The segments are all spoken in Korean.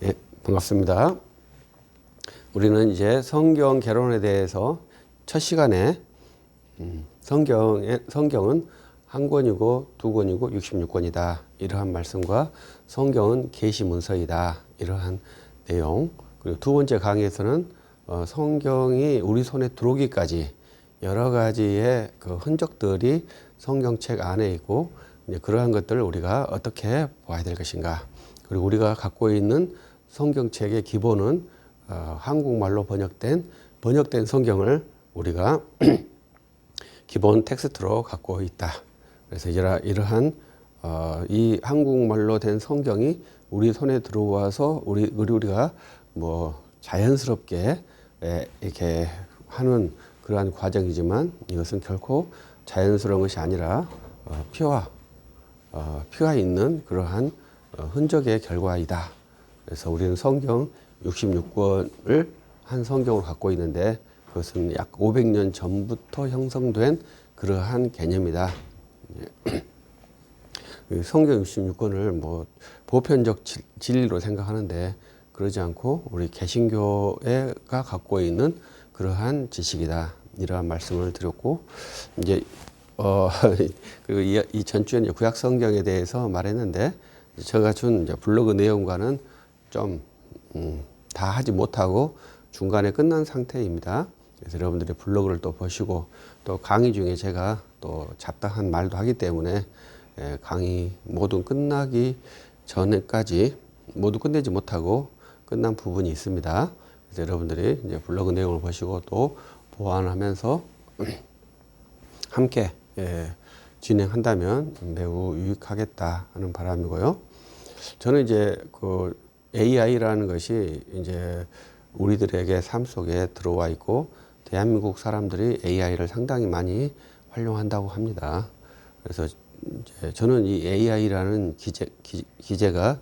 예, 반갑습니다. 우리는 이제 성경 개론에 대해서 첫 시간에 성경은 한 권이고 두 권이고 66권이다. 이러한 말씀과 성경은 계시 문서이다. 이러한 내용. 그리고 두 번째 강의에서는 성경이 우리 손에 들어오기까지 여러 가지의 그 흔적들이 성경책 안에 있고 이제 그러한 것들을 우리가 어떻게 봐야 될 것인가. 그리고 우리가 갖고 있는 성경책의 기본은 한국말로 번역된 성경을 우리가 기본 텍스트로 갖고 있다. 그래서 이러한 이 한국말로 된 성경이 우리 손에 들어와서 우리가 뭐 자연스럽게 이렇게 하는 그러한 과정이지만 이것은 결코 자연스러운 것이 아니라 피가 있는 그러한 흔적의 결과이다. 그래서 우리는 성경 66권을 한 성경으로 갖고 있는데 그것은 약 500년 전부터 형성된 그러한 개념이다. 성경 66권을 뭐 보편적 진리로 생각하는데 그러지 않고 우리 개신교회가 갖고 있는 그러한 지식이다. 이러한 말씀을 드렸고 이제 그리고 이 전주에 이제 구약 성경에 대해서 말했는데 제가 준 이제 블로그 내용과는 좀 다 하지 못하고 중간에 끝난 상태입니다. 그래서 여러분들이 블로그를 또 보시고 또 강의 중에 제가 또 잡다한 말도 하기 때문에 강의 모두 끝나기 전에까지 모두 끝내지 못하고 끝난 부분이 있습니다. 그래서 여러분들이 이제 블로그 내용을 보시고 또 보완하면서 함께 진행한다면 매우 유익하겠다 하는 바람이고요. 저는 이제 그 AI라는 것이 이제 우리들에게 삶 속에 들어와 있고 대한민국 사람들이 AI를 상당히 많이 활용한다고 합니다. 그래서 이제 저는 이 AI라는 기제가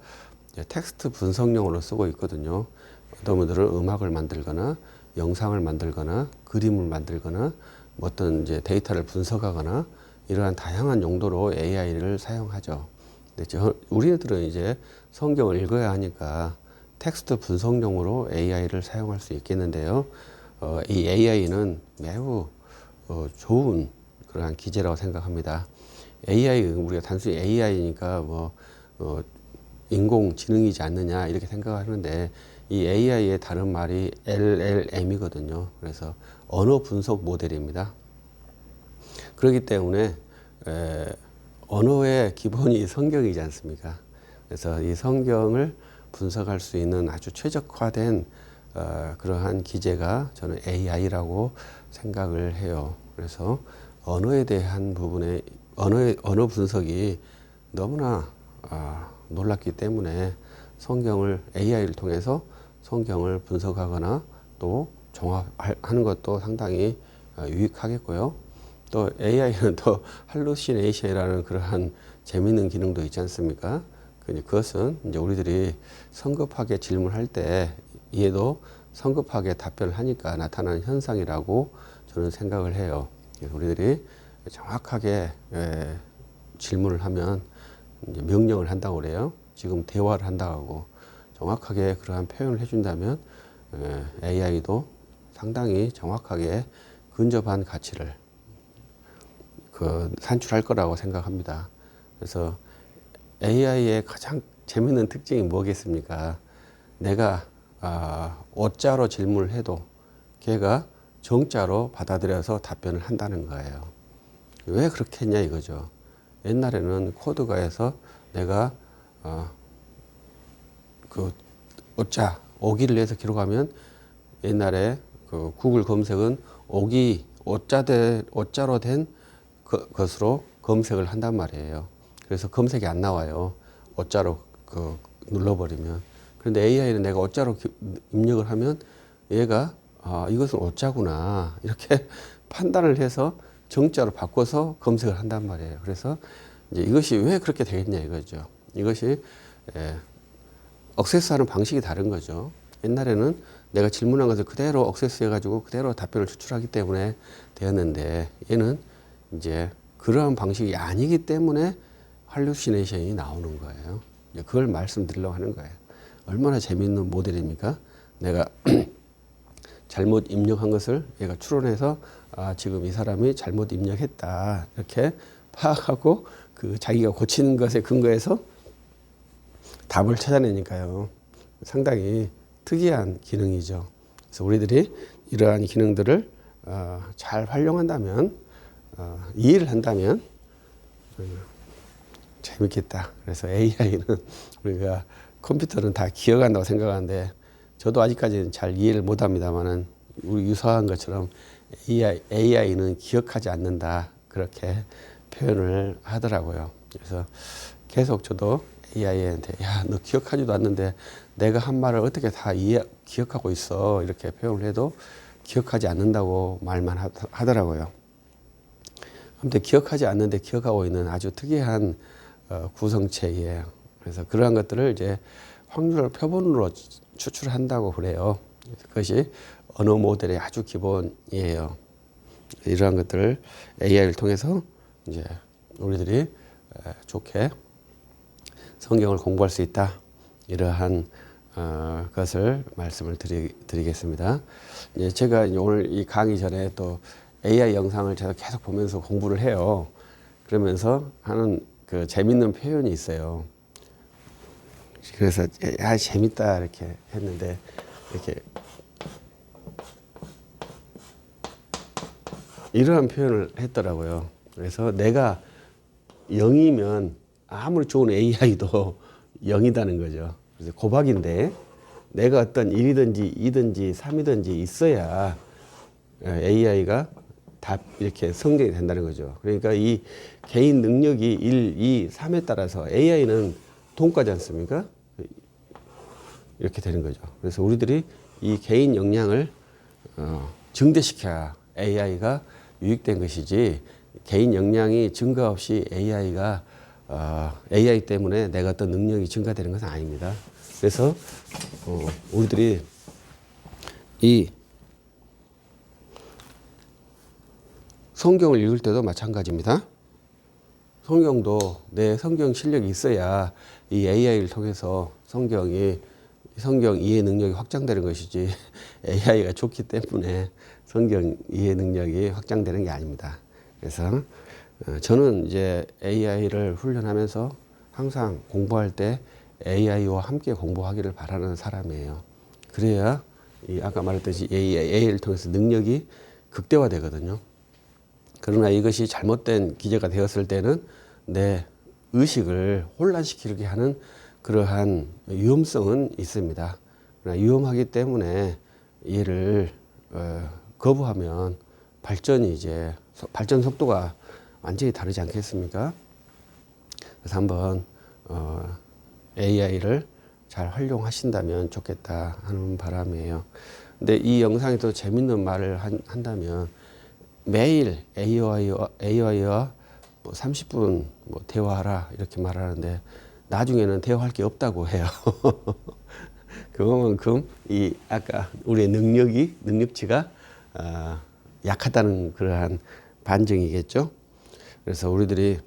텍스트 분석용으로 쓰고 있거든요. 어떤 분들은 음악을 만들거나 영상을 만들거나 그림을 만들거나 어떤 이제 데이터를 분석하거나 이러한 다양한 용도로 AI를 사용하죠. 근데 우리들은 이제 성경을 읽어야 하니까 텍스트 분석용으로 AI를 사용할 수 있겠는데요. 이 AI는 매우 좋은 그러한 기제라고 생각합니다. 우리가 단순히 AI니까 뭐 인공지능이지 않느냐 이렇게 생각하는데 이 AI의 다른 말이 LLM이거든요. 그래서 언어 분석 모델입니다. 그렇기 때문에 언어의 기본이 성경이지 않습니까? 그래서 이 성경을 분석할 수 있는 아주 최적화된 그러한 기제가 저는 AI라고 생각을 해요. 그래서 언어에 대한 부분에 언어 분석이 너무나 놀랍기 때문에 AI를 통해서 성경을 분석하거나 또 종합하는 것도 상당히 유익하겠고요. 또 AI는 또 할루시네이션이라는 그러한 재미있는 기능도 있지 않습니까? 그것은 이제 우리들이 성급하게 질문할 때 얘도 성급하게 답변을 하니까 나타나는 현상이라고 저는 생각을 해요. 그래서 우리들이 정확하게 질문을 하면 이제 명령을 한다고 그래요. 지금 대화를 한다고 하고 정확하게 그러한 표현을 해준다면 AI도 상당히 정확하게 근접한 가치를 산출할 거라고 생각합니다. 그래서 AI의 가장 재밌는 특징이 뭐겠습니까? 내가 어자로 질문을 해도 걔가 정자로 받아들여서 답변을 한다는 거예요. 왜 그렇게 했냐 이거죠. 옛날에는 코드가에서 내가 그 어자, 오기를 해서 기록하면 옛날에 그 구글 검색은 어자로 된 것으로 검색을 한단 말이에요. 그래서 검색이 안 나와요. 어자로 눌러버리면. 그런데 AI는 내가 어자로 입력을 하면 얘가 이것은 어자구나 이렇게 판단을 해서 정자로 바꿔서 검색을 한단 말이에요. 그래서 이제 이것이 왜 그렇게 되겠냐 이거죠. 이것이 억세스하는 방식이 다른 거죠. 옛날에는 내가 질문한 것을 그대로 억세스해가지고 그대로 답변을 추출하기 때문에 되었는데 얘는 이제 그러한 방식이 아니기 때문에 할루시네이션이 나오는 거예요. 그걸 말씀드리려고 하는 거예요. 얼마나 재미있는 모델입니까? 내가 잘못 입력한 것을 얘가 추론해서 지금 이 사람이 잘못 입력했다 이렇게 파악하고 그 자기가 고치는 것에 근거해서 답을 찾아내니까요. 상당히 특이한 기능이죠. 그래서 우리들이 이러한 기능들을 잘 활용한다면 이해를 한다면 재밌겠다. 그래서 AI는 우리가 컴퓨터는 다 기억한다고 생각하는데 저도 아직까지는 잘 이해를 못합니다만은 우리 유사한 것처럼 AI는 기억하지 않는다 그렇게 표현을 하더라고요. 그래서 계속 저도 AI한테 야, 너 기억하지도 않는데 내가 한 말을 어떻게 다 기억하고 있어 이렇게 표현을 해도 기억하지 않는다고 말만 하더라고요. 아무튼 기억하지 않는데 기억하고 있는 아주 특이한 구성체이에요. 그래서 그러한 것들을 이제 확률을 표본으로 추출한다고 그래요. 그것이 언어 모델의 아주 기본이에요. 이러한 것들을 AI를 통해서 이제 우리들이 좋게 성경을 공부할 수 있다. 이러한 것을 말씀을 드리겠습니다. 이제 제가 오늘 이 강의 전에 또 AI 영상을 제가 계속 보면서 공부를 해요. 그러면서 하는 그 재밌는 표현이 있어요. 그래서 재밌다 이렇게 했는데 이렇게 이러한 표현을 했더라고요. 그래서 내가 0이면 아무리 좋은 AI도 0이다는 거죠. 그래서 고박인데 내가 어떤 1이든지 2든지 3이든지 있어야 AI가 다 이렇게 성장이 된다는 거죠. 그러니까 이 개인 능력이 1, 2, 3에 따라서 AI는 동가지 않습니까? 이렇게 되는 거죠. 그래서 우리들이 이 개인 역량을 증대시켜야 AI가 유익된 것이지 개인 역량이 증가 없이 AI가 AI 때문에 내가 어떤 능력이 증가되는 것은 아닙니다. 그래서 우리들이 이 성경을 읽을 때도 마찬가지입니다. 성경도 내 성경 실력이 있어야 이 AI를 통해서 성경 이해 능력이 확장되는 것이지 AI가 좋기 때문에 성경 이해 능력이 확장되는 게 아닙니다. 그래서 저는 이제 AI를 훈련하면서 항상 공부할 때 AI와 함께 공부하기를 바라는 사람이에요. 그래야 아까 말했듯이 AI를 통해서 능력이 극대화되거든요. 그러나 이것이 잘못된 기제가 되었을 때는 내 의식을 혼란시키게 하는 그러한 위험성은 있습니다. 그러나 위험하기 때문에 얘를 거부하면 발전 속도가 완전히 다르지 않겠습니까? 그래서 한번 AI를 잘 활용하신다면 좋겠다 하는 바람이에요. 근데 이 영상에 또 재밌는 말을 한다면 매일 AI와 뭐 30분 뭐 대화하라 이렇게 말하는데 나중에는 대화할 게 없다고 해요. 그만큼 아까 우리의 능력치가 약하다는 그러한 반증이겠죠. 그래서 우리들이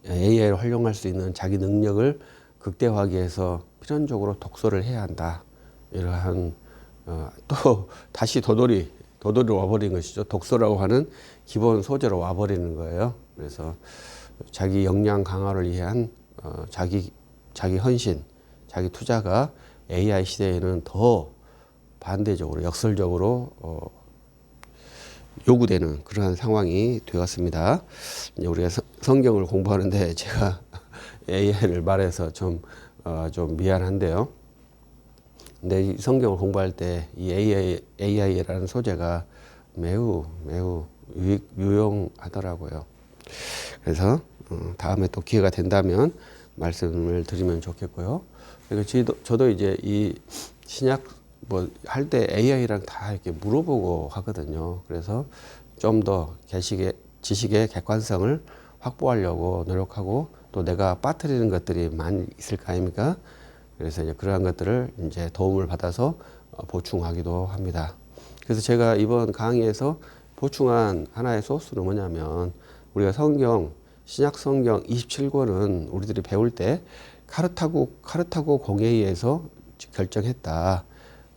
AI를 활용할 수 있는 자기 능력을 극대화하기 위해서 필연적으로 독서를 해야 한다. 이러한 또 다시 도돌이 와버린 것이죠. 독서라고 하는 기본 소재로 와버리는 거예요. 그래서 자기 역량 강화를 위한 자기 헌신, 자기 투자가 AI 시대에는 더 반대적으로 역설적으로 요구되는 그러한 상황이 되었습니다. 이제 우리가 성경을 공부하는데 제가 AI를 말해서 좀 미안한데요. 근데 이 성경을 공부할 때 이 AI라는 소재가 매우 유용하더라고요. 그래서 다음에 또 기회가 된다면 말씀을 드리면 좋겠고요. 그리고 저도 이제 이 신약 뭐 할 때 AI랑 다 이렇게 물어보고 하거든요. 그래서 좀 더 지식의 객관성을 확보하려고 노력하고 또 내가 빠뜨리는 것들이 많이 있을 거 아닙니까? 그래서 이제 그러한 것들을 이제 도움을 받아서 보충하기도 합니다. 그래서 제가 이번 강의에서 보충한 하나의 소스는 뭐냐면 우리가 신약 성경 27권은 우리들이 배울 때 카르타고 공회의에서 결정했다.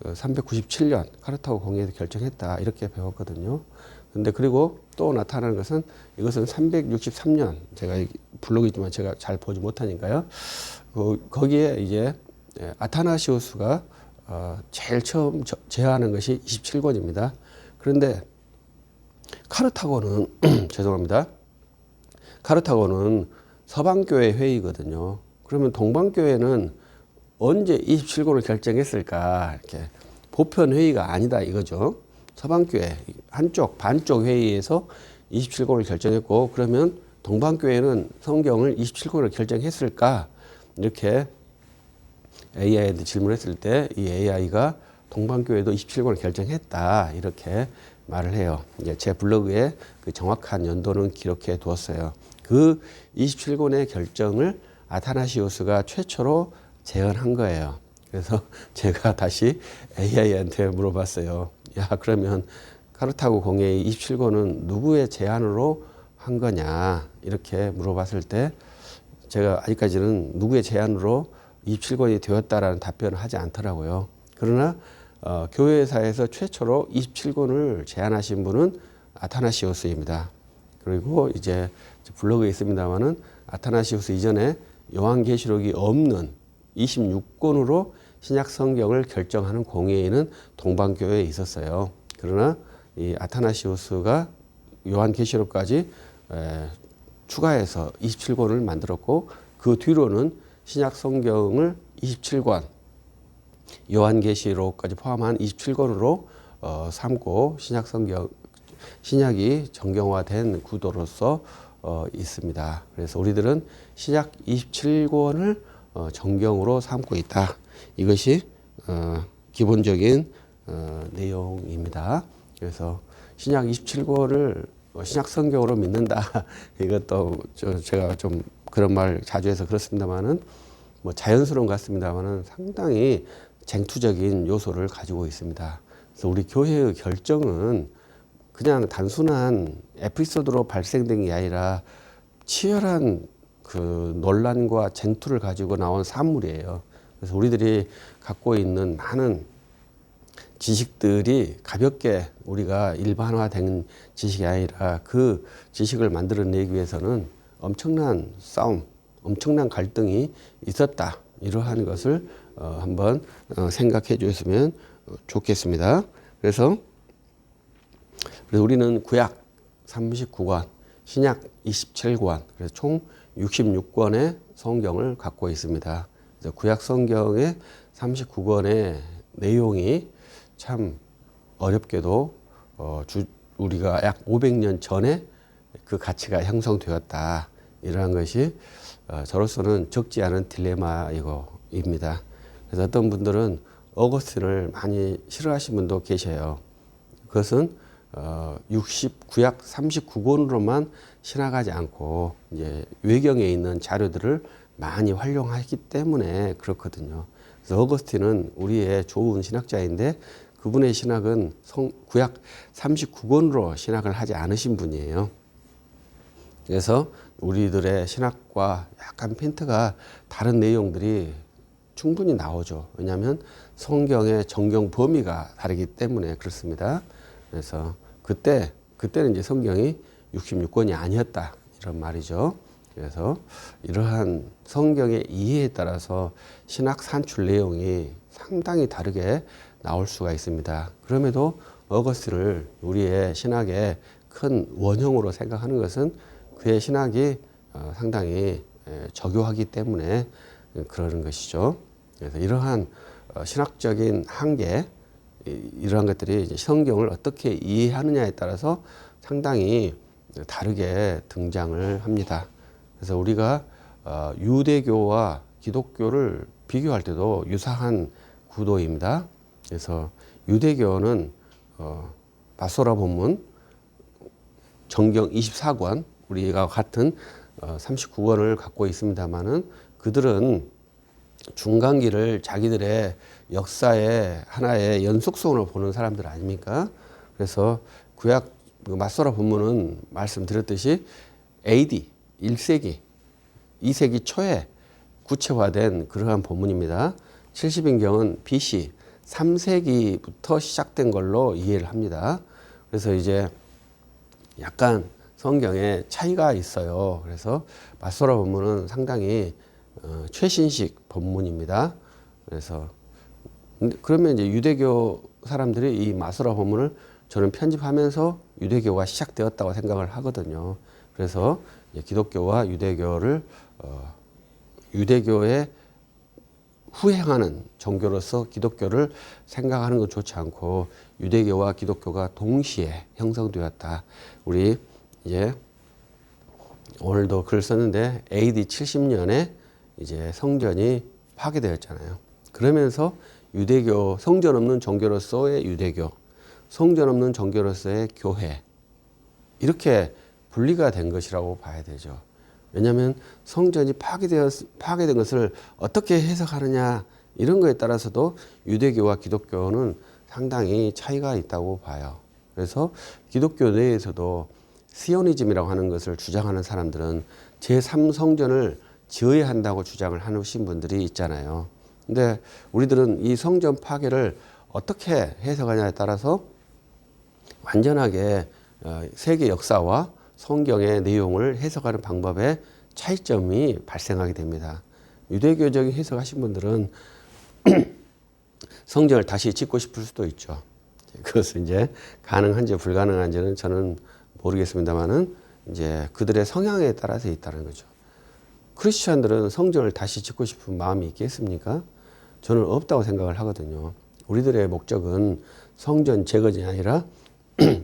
397년 카르타고 공회의에서 결정했다. 이렇게 배웠거든요. 근데 그리고 또 나타나는 것은 이것은 363년 제가 블로그이지만 제가 잘 보지 못하니까요. 거기에 이제 아타나시우스가 제일 처음 제안한 것이 27권입니다. 그런데 카르타고는 죄송합니다. 카르타고는 서방교회 회의거든요. 그러면 동방교회는 언제 27권을 결정했을까? 이렇게 보편 회의가 아니다 이거죠. 서방교회 반쪽 회의에서 27권을 결정했고, 그러면 동방교회는 성경을 27권을 결정했을까? 이렇게 AI한테 질문했을 때 이 AI가 동방교회도 27권을 결정했다 이렇게 말을 해요. 이제 제 블로그에 그 정확한 연도는 기록해 두었어요. 그 27권의 결정을 아타나시우스가 최초로 제언한 거예요. 그래서 제가 다시 AI한테 물어봤어요. 야, 그러면 카르타고 공회의 27권은 누구의 제안으로 한 거냐 이렇게 물어봤을 때 제가 아직까지는 누구의 제안으로 27권이 되었다라는 답변을 하지 않더라고요. 그러나 교회사에서 최초로 27권을 제안하신 분은 아타나시우스입니다. 그리고 이제 블로그에 있습니다만은 아타나시우스 이전에 요한계시록이 없는 26권으로 신약 성경을 결정하는 공회의는 동방교회에 있었어요. 그러나 이 아타나시우스가 요한계시록까지 추가해서 27권을 만들었고, 그 뒤로는 신약 성경을 27권, 요한계시록까지 포함한 27권으로 삼고 신약이 정경화된 구도로서 있습니다. 그래서 우리들은 신약 27권을 정경으로 삼고 있다. 이것이 기본적인 내용입니다. 그래서 신약 27권을 신약 성경으로 믿는다. 이것도 제가 좀 그런 말 자주 해서 그렇습니다만은 뭐 자연스러운 것 같습니다만은 상당히 쟁투적인 요소를 가지고 있습니다. 그래서 우리 교회의 결정은 그냥 단순한 에피소드로 발생된 게 아니라 치열한 그 논란과 쟁투를 가지고 나온 산물이에요. 그래서 우리들이 갖고 있는 많은 지식들이 가볍게 우리가 일반화된 지식이 아니라 그 지식을 만들어내기 위해서는 엄청난 싸움, 엄청난 갈등이 있었다. 이러한 것을 한번 생각해 주셨으면 좋겠습니다. 그래서 우리는 구약 39권, 신약 27권, 그래서 총 66권의 성경을 갖고 있습니다. 그래서 구약 성경의 39권의 내용이 참 어렵게도 우리가 약 500년 전에 그 가치가 형성되었다. 이러한 것이 저로서는 적지 않은 딜레마입니다. 그래서 어떤 분들은 어거스틴을 많이 싫어하시는 분도 계셔요. 그것은 69약 39권으로만 신학하지 않고 이제 외경에 있는 자료들을 많이 활용하기 때문에 그렇거든요. 그래서 어거스틴은 우리의 좋은 신학자인데 그분의 신학은 구약 39권으로 신학을 하지 않으신 분이에요. 그래서 우리들의 신학과 약간 핀트가 다른 내용들이 충분히 나오죠. 왜냐하면 성경의 정경 범위가 다르기 때문에 그렇습니다. 그래서 그때는 이제 성경이 66권이 아니었다 이런 말이죠. 그래서 이러한 성경의 이해에 따라서 신학 산출 내용이 상당히 다르게 나올 수가 있습니다. 그럼에도 어거스틴을 우리의 신학의 큰 원형으로 생각하는 것은 그의 신학이 상당히 저교하기 때문에 그러는 것이죠. 그래서 이러한 신학적인 한계, 이러한 것들이 이제 성경을 어떻게 이해하느냐에 따라서 상당히 다르게 등장을 합니다. 그래서 우리가 유대교와 기독교를 비교할 때도 유사한 구도입니다. 그래서 유대교는 바소라 본문, 정경 24권, 우리가 같은 39권을 갖고 있습니다만은 그들은 중간기를 자기들의 역사의 하나의 연속성으로 보는 사람들 아닙니까? 그래서 구약 맞소라 본문은 말씀드렸듯이 AD 1세기, 2세기 초에 구체화된 그러한 본문입니다. 70인경은 BC 3세기부터 시작된 걸로 이해를 합니다. 그래서 이제 약간 성경에 차이가 있어요. 그래서 마소라 본문은 상당히 최신식 본문입니다. 그래서 그러면 이제 유대교 사람들이 이 마소라 본문을 저는 편집하면서 유대교가 시작되었다고 생각을 하거든요. 그래서 기독교와 유대교를 유대교에 후행하는 종교로서 기독교를 생각하는 것 좋지 않고 유대교와 기독교가 동시에 형성되었다. 우리 이제 오늘도 글 썼는데 AD 70년에 이제 성전이 파괴되었잖아요. 그러면서 유대교, 성전 없는 종교로서의 유대교, 성전 없는 종교로서의 교회, 이렇게 분리가 된 것이라고 봐야 되죠. 왜냐하면 성전이 파괴된 것을 어떻게 해석하느냐, 이런 거에 따라서도 유대교와 기독교는 상당히 차이가 있다고 봐요. 그래서 기독교 내에서도 시오니즘이라고 하는 것을 주장하는 사람들은 제3성전을 지어야 한다고 주장을 하신 분들이 있잖아요. 근데 우리들은 이 성전 파괴를 어떻게 해석하냐에 따라서 완전하게 세계 역사와 성경의 내용을 해석하는 방법에 차이점이 발생하게 됩니다. 유대교적인 해석하신 분들은 성전을 다시 짓고 싶을 수도 있죠. 그것은 이제 가능한지 불가능한지는 저는 모르겠습니다만은 이제 그들의 성향에 따라서 있다는 거죠. 크리스천들은 성전을 다시 짓고 싶은 마음이 있겠습니까? 저는 없다고 생각을 하거든요. 우리들의 목적은 성전 재건이 아니라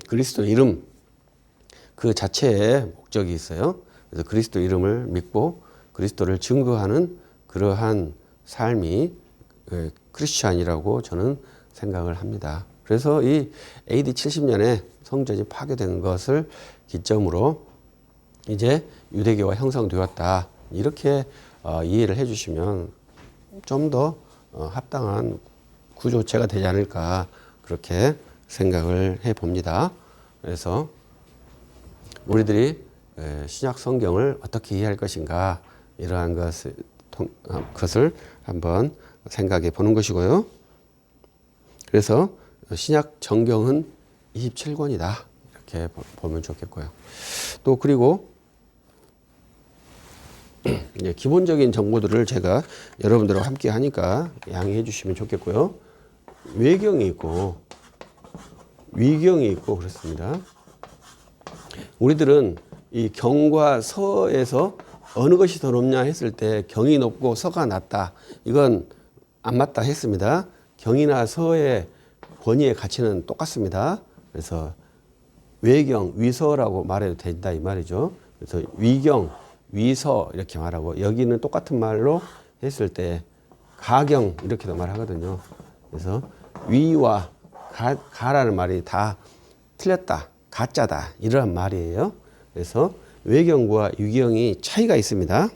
그리스도 이름 그 자체에 목적이 있어요. 그래서 그리스도 이름을 믿고 그리스도를 증거하는 그러한 삶이 크리스천이라고 저는 생각을 합니다. 그래서 이 AD 70년에 성전이 파괴된 것을 기점으로 이제 유대교가 형성되었다. 이렇게 이해를 해주시면 좀 더 합당한 구조체가 되지 않을까 그렇게 생각을 해봅니다. 그래서 우리들이 신약 성경을 어떻게 이해할 것인가 이러한 것을 한번 생각해 보는 것이고요. 그래서 신약 정경은 27권이다 이렇게 보면 좋겠고요. 또 그리고 기본적인 정보들을 제가 여러분들과 함께 하니까 양해해 주시면 좋겠고요. 외경이 있고 위경이 있고 그렇습니다. 우리들은 이 경과 서에서 어느 것이 더 높냐 했을 때 경이 높고 서가 낮다. 이건 안 맞다 했습니다. 경이나 서의 권위의 가치는 똑같습니다. 그래서 외경, 위서라고 말해도 된다 이 말이죠. 그래서 위경, 위서 이렇게 말하고 여기는 똑같은 말로 했을 때 가경 이렇게도 말하거든요. 그래서 위와 가라는 말이 다 틀렸다, 가짜다 이러한 말이에요. 그래서 외경과 위경이 차이가 있습니다.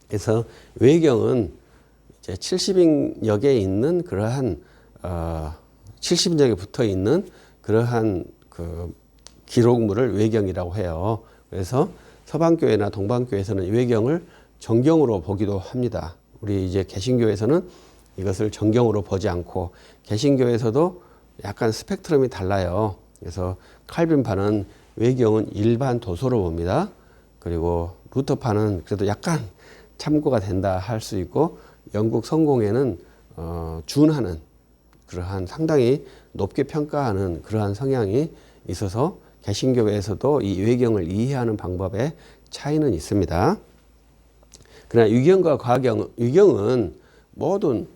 그래서 외경은 이제 70인역에 있는 그러한 70인역에 붙어 있는 그러한 그 기록물을 외경이라고 해요. 그래서 서방교회나 동방교회에서는 외경을 정경으로 보기도 합니다. 우리 이제 개신교에서는 이것을 정경으로 보지 않고 개신교에서도 약간 스펙트럼이 달라요. 그래서 칼빈파는 외경은 일반 도서로 봅니다. 그리고 루터파는 그래도 약간 참고가 된다 할 수 있고 영국 성공회는 준하는 그러한 상당히 높게 평가하는 그러한 성향이 있어서 개신교회에서도 이 외경을 이해하는 방법에 차이는 있습니다. 그러나 유경과 과경, 유경은 모든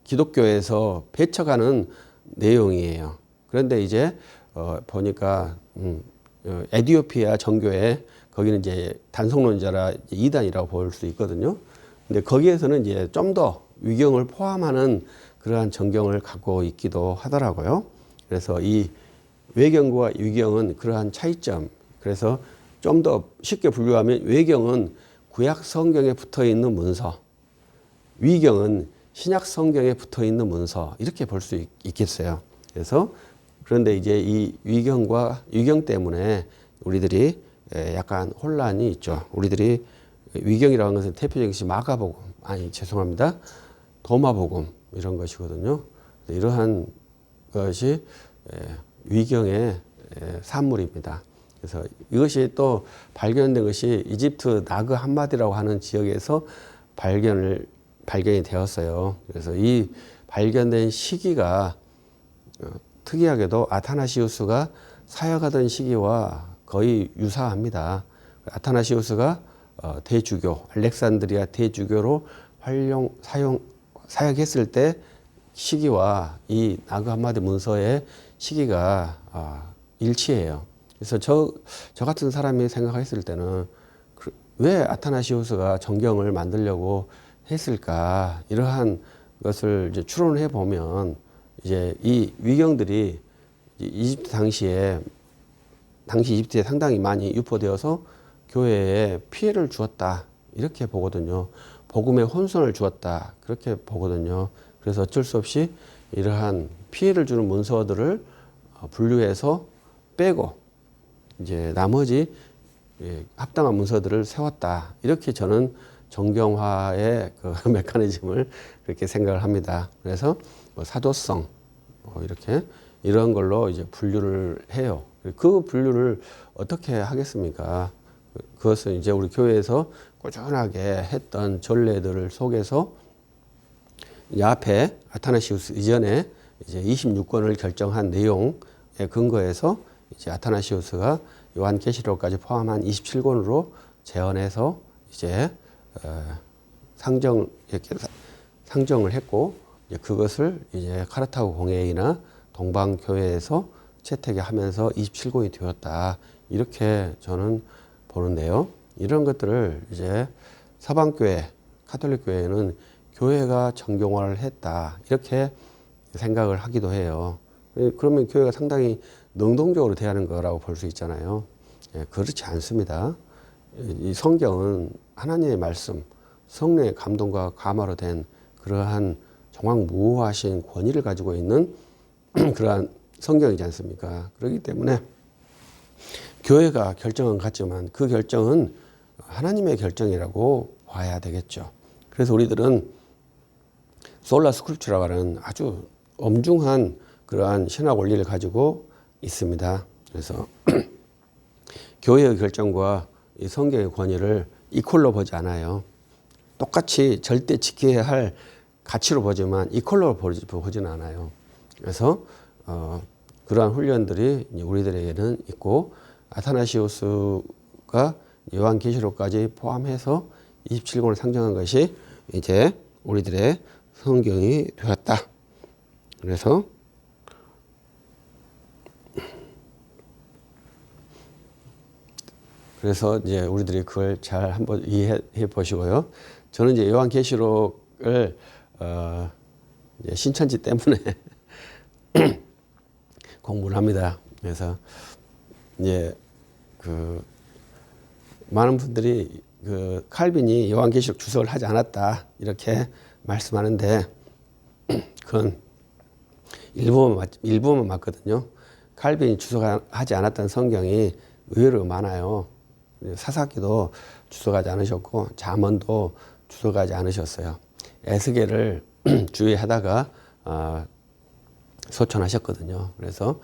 기독교에서 배척하는 내용이에요. 그런데 이제 보니까 에티오피아 정교회 거기는 이제 단속론자라 이단이라고 볼 수 있거든요. 근데 거기에서는 이제 좀 더 위경을 포함하는 그러한 정경을 갖고 있기도 하더라고요. 그래서 이 외경과 위경은 그러한 차이점. 그래서 좀 더 쉽게 분류하면 외경은 구약 성경에 붙어 있는 문서, 위경은 신약 성경에 붙어 있는 문서 이렇게 볼 수 있겠어요. 그래서 그런데 이제 이 위경과 위경 때문에 우리들이 약간 혼란이 있죠. 우리들이 위경이라는 것은 대표적인 것이 마가복음. 아니 죄송합니다. 도마복음 이런 것이거든요. 이러한 것이 위경의 산물입니다. 그래서 이것이 또 발견된 것이 이집트 나그 함마디라고 하는 지역에서 발견이 되었어요. 그래서 이 발견된 시기가 특이하게도 아타나시우스가 사역하던 시기와 거의 유사합니다. 아타나시우스가 대주교, 알렉산드리아 대주교로 사역했을 때 시기와 이 나그 함마디 문서의 시기가 일치해요. 그래서 저 같은 사람이 생각했을 때는 왜 아타나시우스가 정경을 만들려고 했을까? 이러한 것을 이제 추론을 해 보면 이제 이 위경들이 이집트 당시 이집트에 상당히 많이 유포되어서 교회에 피해를 주었다. 이렇게 보거든요. 복음의 혼선을 주었다. 그렇게 보거든요. 그래서 어쩔 수 없이 이러한 피해를 주는 문서들을 분류해서 빼고 이제 나머지 합당한 문서들을 세웠다. 이렇게 저는 정경화의 그 메커니즘을 그렇게 생각을 합니다. 그래서 뭐 사도성 이렇게 이런 걸로 이제 분류를 해요. 그 분류를 어떻게 하겠습니까? 그것은 이제 우리 교회에서 꾸준하게 했던 전례들을 속에서 앞에 아타나시우스 이전에 이제 26권을 결정한 내용에 근거해서 이제 아타나시우스가 요한계시록까지 포함한 27권으로 재현해서 이제 상정을 했고 이제 그것을 이제 카르타고 공회의나 동방교회에서 채택하면서 27권이 되었다. 이렇게 저는 보는데요. 이런 것들을 이제 서방교회, 카톨릭교회는 교회가 정경화를 했다. 이렇게 생각을 하기도 해요. 그러면 교회가 상당히 능동적으로 대하는 거라고 볼 수 있잖아요. 그렇지 않습니다. 이 성경은 하나님의 말씀, 성령의 감동과 감화로 된 그러한 정말 무호하신 권위를 가지고 있는 그러한 성경이지 않습니까? 그렇기 때문에 교회가 결정은 같지만 그 결정은 하나님의 결정이라고 봐야 되겠죠. 그래서 우리들은 솔라 스크립처라고 하는 아주 엄중한 그러한 신학 원리를 가지고 있습니다. 그래서 교회의 결정과 이 성경의 권위를 이퀄로 보지 않아요. 똑같이 절대 지켜야 할 가치로 보지만 이퀄로 보지는 않아요. 그래서 그러한 훈련들이 우리들에게는 있고 아타나시우스가 요한계시록까지 포함해서 27권을 상정한 것이 이제 우리들의 성경이 되었다. 그래서 이제 우리들이 그걸 잘 한번 이해해 보시고요. 저는 이제 요한계시록을 이제 신천지 때문에 공부를 합니다. 그래서 이제 그 많은 분들이 그 칼빈이 요한계시록 주석을 하지 않았다 이렇게 말씀하는데 그건 일부만 맞거든요. 칼빈이 주석하지 않았던 성경이 의외로 많아요. 사사기도 주석하지 않으셨고 잠언도 주석하지 않으셨어요. 에스겔을 주의하다가 소천하셨거든요. 그래서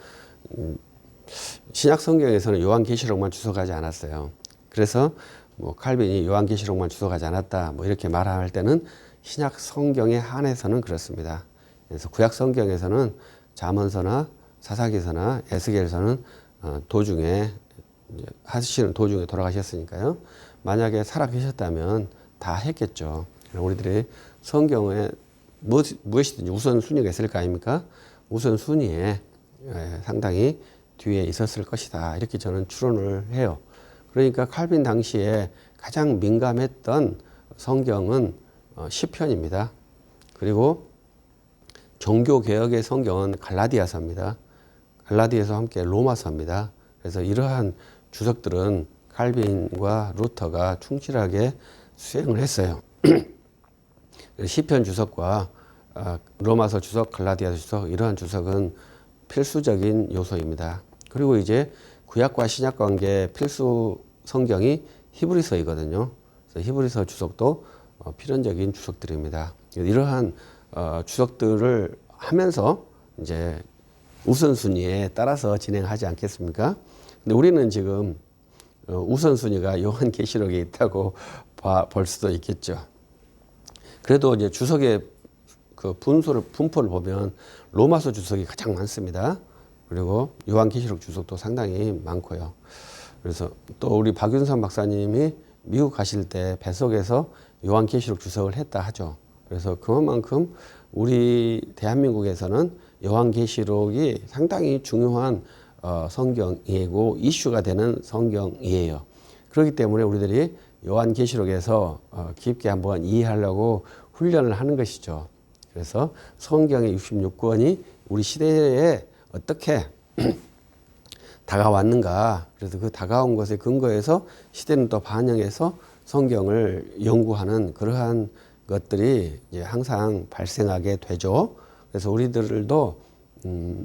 신약 성경에서는 요한계시록만 주석하지 않았어요. 그래서 뭐 칼빈이 요한계시록만 주석하지 않았다 뭐 이렇게 말할 때는 신약 성경에 한해서는 그렇습니다. 그래서 구약 성경에서는 잠언서나 사사기서나 에스겔서는 도중에 하시는 도중에 돌아가셨으니까요. 만약에 살아계셨다면 다 했겠죠. 우리들이 성경에 무엇이든지 우선순위가 있을 거 아닙니까? 우선순위에 상당히 뒤에 있었을 것이다. 이렇게 저는 추론을 해요. 그러니까 칼빈 당시에 가장 민감했던 성경은 시편입니다. 그리고 종교개혁의 성경은 갈라디아서입니다. 갈라디아서 함께 로마서입니다. 그래서 이러한 주석들은 칼빈과 루터가 충실하게 수행을 했어요. 시편 주석과 로마서 주석, 갈라디아서 주석 이러한 주석은 필수적인 요소입니다. 그리고 이제 구약과 신약 관계 필수 성경이 히브리서이거든요. 그래서 히브리서 주석도 필연적인 주석들입니다. 이러한 주석들을 하면서 이제 우선순위에 따라서 진행하지 않겠습니까? 근데 우리는 지금 우선순위가 요한계시록에 있다고 볼 수도 있겠죠. 그래도 이제 주석의 그 분포를 보면 로마서 주석이 가장 많습니다. 그리고 요한계시록 주석도 상당히 많고요. 그래서 또 우리 박윤선 박사님이 미국 가실 때 배석에서 요한계시록 주석을 했다 하죠. 그래서 그만큼 우리 대한민국에서는 요한계시록이 상당히 중요한 성경이고 이슈가 되는 성경이에요. 그렇기 때문에 우리들이 요한계시록에서 깊게 한번 이해하려고 훈련을 하는 것이죠. 그래서 성경의 66권이 우리 시대에 어떻게 다가왔는가. 그래서 그 다가온 것에 근거해서 시대는 또 반영해서 성경을 연구하는 그러한 것들이 이제 항상 발생하게 되죠. 그래서 우리들도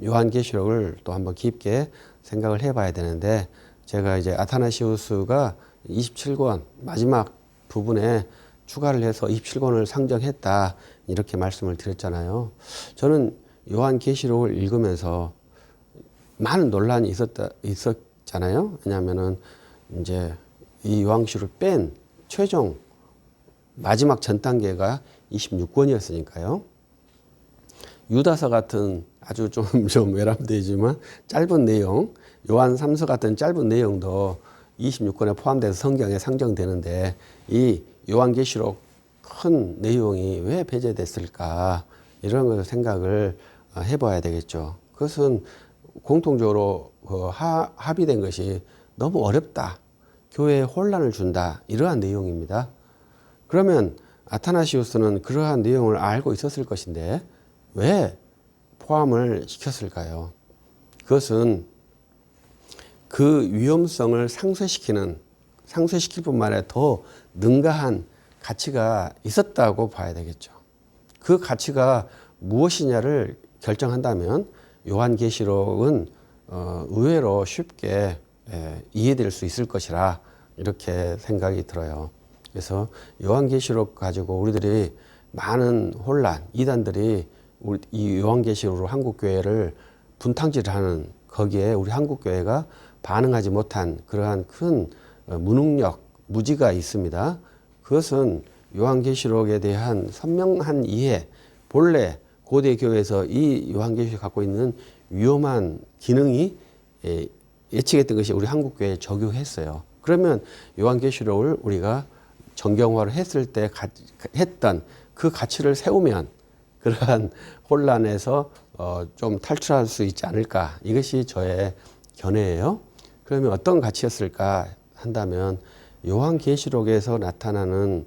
요한계시록을 또 한번 깊게 생각을 해봐야 되는데, 제가 이제 아타나시우스가 27권 마지막 부분에 추가를 해서 27권을 상정했다 이렇게 말씀을 드렸잖아요. 저는 요한계시록을 읽으면서 많은 논란이 있었잖아요. 왜냐하면은 이제 이 요한계시록을 뺀 최종 마지막 전 단계가 26권이었으니까요. 유다서 같은 아주 좀 외람되지만 짧은 내용, 요한 3서 같은 짧은 내용도 26권에 포함돼서 성경에 상정되는데, 이 요한계시록 큰 내용이 왜 배제됐을까, 이런 것을 생각을 해봐야 되겠죠. 그것은 공통적으로 합의된 것이 너무 어렵다, 교회에 혼란을 준다, 이러한 내용입니다. 그러면 아타나시우스는 그러한 내용을 알고 있었을 것인데 왜 포함을 시켰을까요? 그것은 그 위험성을 상쇄시킬 뿐만 아니라 더 능가한 가치가 있었다고 봐야 되겠죠. 그 가치가 무엇이냐를 결정한다면 요한계시록은 의외로 쉽게 이해될 수 있을 것이라 이렇게 생각이 들어요. 그래서 요한계시록 가지고 우리들이 많은 혼란, 이단들이 이 요한계시록으로 한국교회를 분탕질하는, 거기에 우리 한국교회가 반응하지 못한 그러한 큰 무능력, 무지가 있습니다. 그것은 요한계시록에 대한 선명한 이해, 본래 고대 교회에서 이 요한계시록이 갖고 있는 위험한 기능이 예측했던 것이 우리 한국교회에 적용했어요. 그러면 요한계시록을 우리가 정경화를 했을 때 했던 그 가치를 세우면 그러한 혼란에서 좀 탈출할 수 있지 않을까, 이것이 저의 견해예요. 그러면 어떤 가치였을까 한다면, 요한계시록에서 나타나는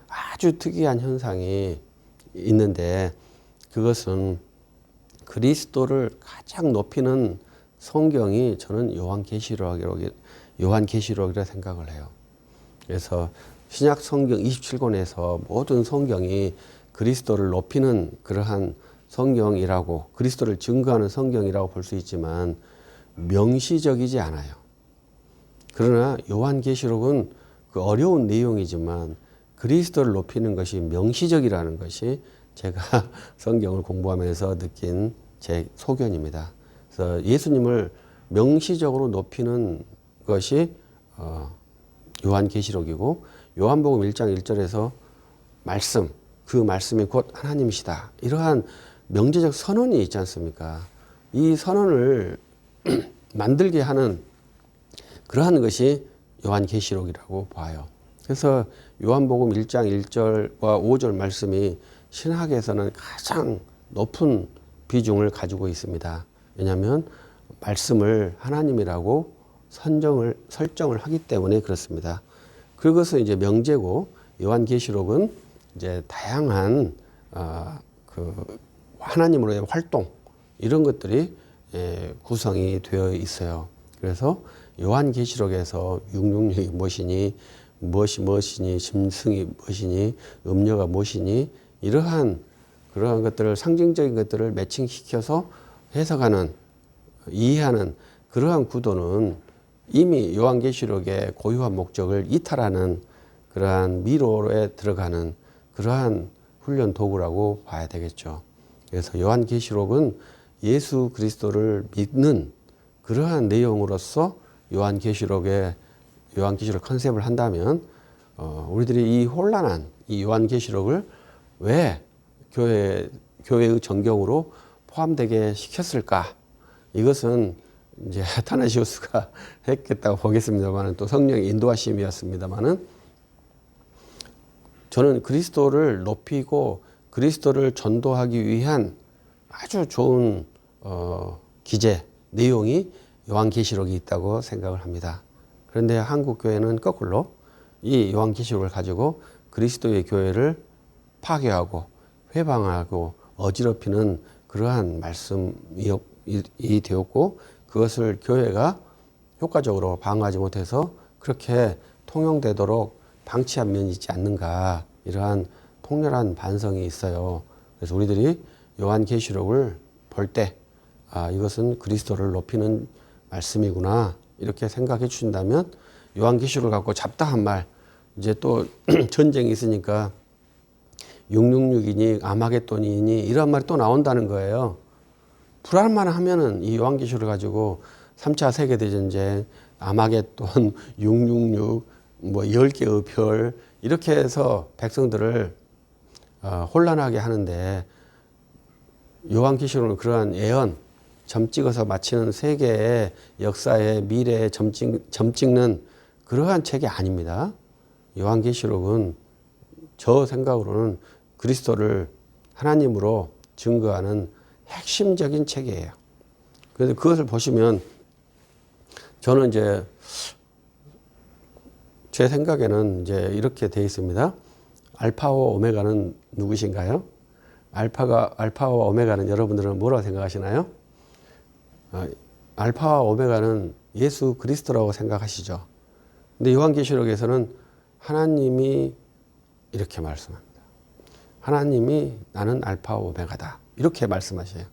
아주 특이한 현상이 있는데, 그것은 그리스도를 가장 높이는 성경이 저는 요한계시록이라 생각을 해요. 그래서 신약 성경 27권에서 모든 성경이 그리스도를 높이는 그러한 성경이라고, 그리스도를 증거하는 성경이라고 볼 수 있지만 명시적이지 않아요. 그러나 요한계시록은 그 어려운 내용이지만 그리스도를 높이는 것이 명시적이라는 것이 제가 성경을 공부하면서 느낀 제 소견입니다. 그래서 예수님을 명시적으로 높이는 것이 요한계시록이고, 요한복음 1장 1절에서 말씀, 그 말씀이 곧 하나님이시다, 이러한 명제적 선언이 있지 않습니까? 이 선언을 만들게 하는 그러한 것이 요한계시록이라고 봐요. 그래서 요한복음 1장 1절과 5절 말씀이 신학에서는 가장 높은 비중을 가지고 있습니다. 왜냐하면 말씀을 하나님이라고 설정을 하기 때문에 그렇습니다. 그것은 이제 명제고, 요한계시록은 이제 다양한 그 하나님으로의 활동, 이런 것들이 구성이 되어 있어요. 그래서 요한계시록에서 666이 무엇이니, 무엇이니, 짐승이 무엇이니, 음료가 무엇이니, 이러한 그러한 것들을, 상징적인 것들을 매칭시켜서 해석하는, 이해하는 그러한 구도는 이미 요한계시록의 고유한 목적을 이탈하는 그러한 미로에 들어가는 그러한 훈련 도구라고 봐야 되겠죠. 그래서 요한계시록은 예수 그리스도를 믿는 그러한 내용으로서 요한계시록 컨셉을 한다면 우리들이 이 혼란한 이 요한계시록을 왜 교회의 전경으로 포함되게 시켰을까? 이것은 이제 아타나시우스가 했겠다고 보겠습니다만은 또 성령의 인도하심이었습니다만은 저는 그리스도를 높이고 그리스도를 전도하기 위한 아주 좋은 기제, 내용이 요한계시록이 있다고 생각을 합니다. 그런데 한국 교회는 거꾸로 이 요한계시록을 가지고 그리스도의 교회를 파괴하고 회방하고 어지럽히는 그러한 말씀이 되었고 그것을 교회가 효과적으로 방어하지 못해서 그렇게 통용되도록 방치한 면이 있지 않는가 이러한 통렬한 반성이 있어요. 그래서 우리들이 요한계시록을 볼 때 이것은 그리스도를 높이는 말씀이구나 이렇게 생각해 주신다면 요한계시록을 갖고 잡다한 말 이제 또 전쟁이 있으니까 666이니 아마겟돈이니 이런 말이 또 나온다는 거예요. 불안만 하면은 이 요한계시록을 가지고 3차 세계대전쟁, 아마겟돈, 666, 뭐 10개의 별 이렇게 해서 백성들을 혼란하게 하는데 요한계시록은 그러한 예언, 점 찍어서 마치는 세계의 역사의 미래에 점 찍는 그러한 책이 아닙니다. 요한계시록은 저 생각으로는 그리스도를 하나님으로 증거하는 핵심적인 책이에요. 그래서 그것을 보시면 저는 이제 제 생각에는 이제 이렇게 되어 있습니다. 알파와 오메가는 누구신가요? 알파와 오메가는 여러분들은 뭐라고 생각하시나요? 알파와 오메가는 예수 그리스도라고 생각하시죠. 근데 요한계시록에서는 하나님이 이렇게 말씀합니다. 하나님이 나는 알파와 오메가다. 이렇게 말씀하셔요.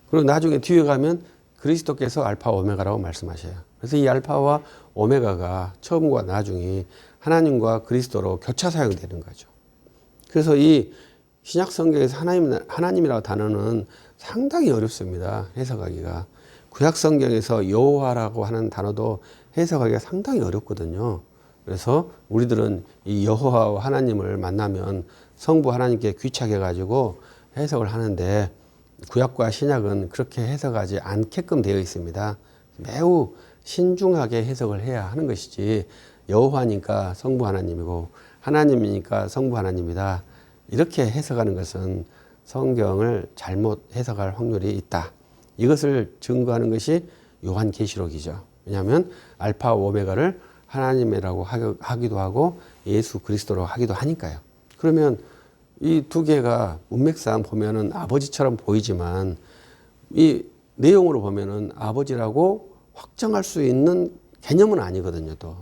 그리고 나중에 뒤에 가면 그리스도께서 알파와 오메가라고 말씀하셔요. 그래서 이 알파와 오메가가 처음과 나중이 하나님과 그리스도로 교차 사용되는 거죠. 그래서 이 신약 성경에서 하나님이라고 단어는 상당히 어렵습니다. 해석하기가. 구약 성경에서 여호와라고 하는 단어도 해석하기가 상당히 어렵거든요. 그래서 우리들은 이 여호와와 하나님을 만나면 성부 하나님께 귀착해 가지고 해석을 하는데 구약과 신약은 그렇게 해석하지 않게끔 되어 있습니다. 매우 신중하게 해석을 해야 하는 것이지 여호와니까 성부 하나님이고 하나님이니까 성부 하나님이다. 이렇게 해석하는 것은 성경을 잘못 해석할 확률이 있다. 이것을 증거하는 것이 요한계시록이죠. 왜냐하면 알파 오메가를 하나님이라고 하기도 하고 예수 그리스도라고 하기도 하니까요. 그러면 이 두 개가 문맥상 보면은 아버지처럼 보이지만 이 내용으로 보면은 아버지라고 확정할 수 있는 개념은 아니거든요, 또.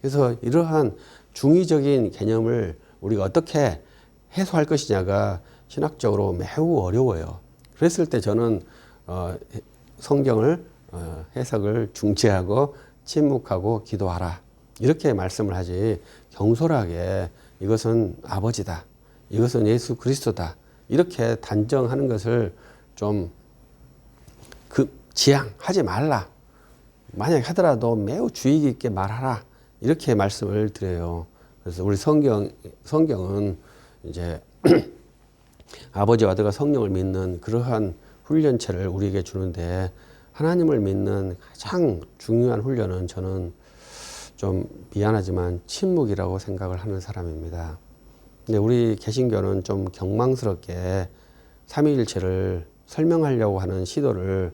그래서 이러한 중의적인 개념을 우리가 어떻게 해소할 것이냐가 신학적으로 매우 어려워요. 그랬을 때 저는 성경을 해석을 중지하고 침묵하고 기도하라. 이렇게 말씀을 하지 경솔하게 이것은 아버지다. 이것은 예수 그리스도다. 이렇게 단정하는 것을 좀 지양하지 말라. 만약 하더라도 매우 주의 깊게 말하라. 이렇게 말씀을 드려요. 그래서 우리 성경은 이제 아버지와 아들과 성령을 믿는 그러한 훈련체를 우리에게 주는데 하나님을 믿는 가장 중요한 훈련은 저는 좀 미안하지만 침묵이라고 생각을 하는 사람입니다. 근데 우리 개신교는 좀 경망스럽게 삼위일체를 설명하려고 하는 시도를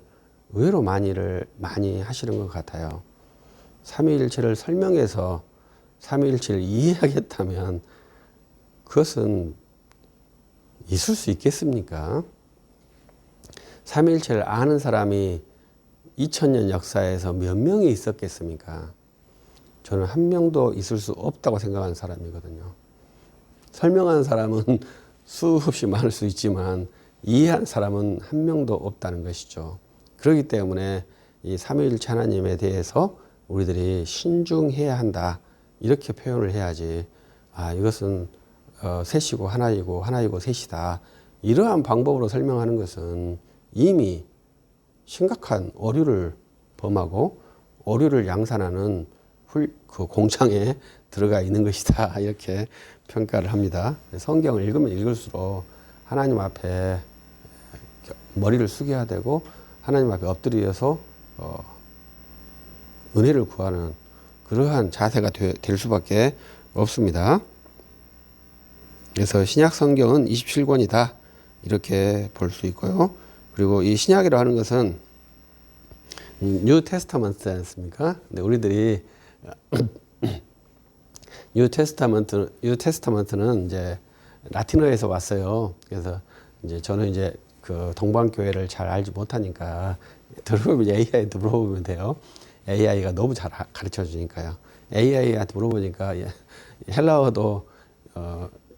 의외로 많이 하시는 것 같아요. 삼위일체를 설명해서 삼위일체를 이해하겠다면 그것은 있을 수 있겠습니까? 삼위일체를 아는 사람이 2000년 역사에서 몇 명이 있었겠습니까? 저는 한 명도 있을 수 없다고 생각하는 사람이거든요. 설명하는 사람은 수없이 많을 수 있지만 이해한 사람은 한 명도 없다는 것이죠. 그렇기 때문에 이 삼위일체 하나님에 대해서 우리들이 신중해야 한다. 이렇게 표현을 해야지 이것은 셋이고 하나이고 셋이다. 이러한 방법으로 설명하는 것은 이미 심각한 오류를 범하고 오류를 양산하는 그 공장에 들어가 있는 것이다. 이렇게 평가를 합니다. 성경을 읽으면 읽을수록 하나님 앞에 머리를 숙여야 되고 하나님 앞에 엎드려서 은혜를 구하는 그러한 자세가 될 수밖에 없습니다. 그래서 신약 성경은 27권이다. 이렇게 볼 수 있고요. 그리고 이 신약이라고 하는 것은 뉴 테스타먼트지 않습니까? 근데 우리들이 뉴 테스타먼트는 이제 라틴어에서 왔어요. 그래서 이제 저는 이제 그 동방교회를 잘 알지 못하니까 들어보면 AI한테 물어보면 돼요. AI가 너무 잘 가르쳐 주니까요. AI한테 물어보니까 헬라어도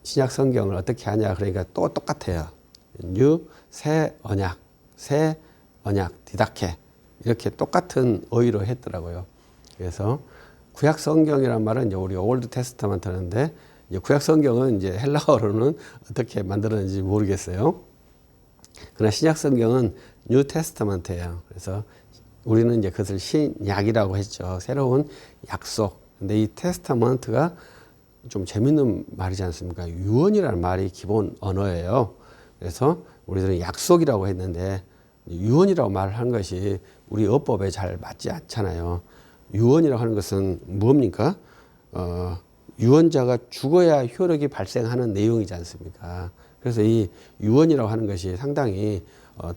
신약 성경을 어떻게 하냐 그러니까 또 똑같아요. 새 언약, 디다케 이렇게 똑같은 어휘로 했더라고요. 그래서 구약 성경이란 말은 이제 우리 올드 테스타먼트인데 이제 구약 성경은 이제 헬라어로는 어떻게 만들었는지 모르겠어요. 그러나 신약 성경은 뉴 테스타먼트예요. 그래서 우리는 이제 그것을 신약이라고 했죠. 새로운 약속. 근데 이 테스타먼트가 좀 재밌는 말이지 않습니까? 유언이라는 말이 기본 언어예요. 그래서 우리들은 약속이라고 했는데 유언이라고 말하는 것이 우리 어법에 잘 맞지 않잖아요. 유언이라고 하는 것은 뭡니까? 유언자가 죽어야 효력이 발생하는 내용이지 않습니까? 그래서 이 유언이라고 하는 것이 상당히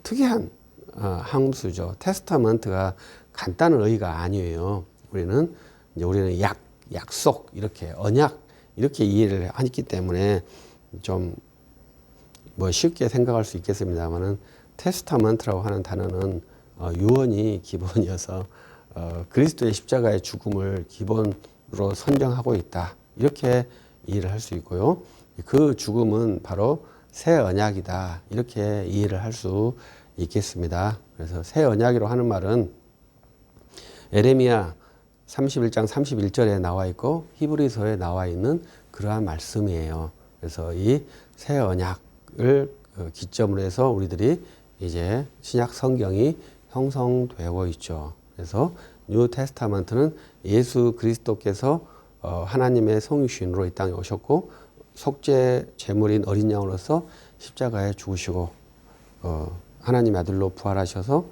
특이한 함수죠. 테스타먼트가 간단한 의의가 아니에요. 우리는 약속 이렇게 언약 이렇게 이해를 하기 때문에 좀 뭐 쉽게 생각할 수 있겠습니다만은 테스타먼트라고 하는 단어는 유언이 기본이어서 그리스도의 십자가의 죽음을 기본으로 선정하고 있다. 이렇게 이해를 할 수 있고요. 그 죽음은 바로 새 언약이다. 이렇게 이해를 할 수 있겠습니다. 그래서 새 언약이라고 하는 말은 에레미야 31장 31절에 나와 있고 히브리서에 나와 있는 그러한 말씀이에요. 그래서 이 새 언약을 기점으로 해서 우리들이 이제 신약 성경이 형성되고 있죠. 그래서 뉴 테스타먼트는 예수 그리스도께서 하나님의 성육신으로 이 땅에 오셨고 속죄 제물인 어린 양으로서 십자가에 죽으시고 하나님의 아들로 부활하셔서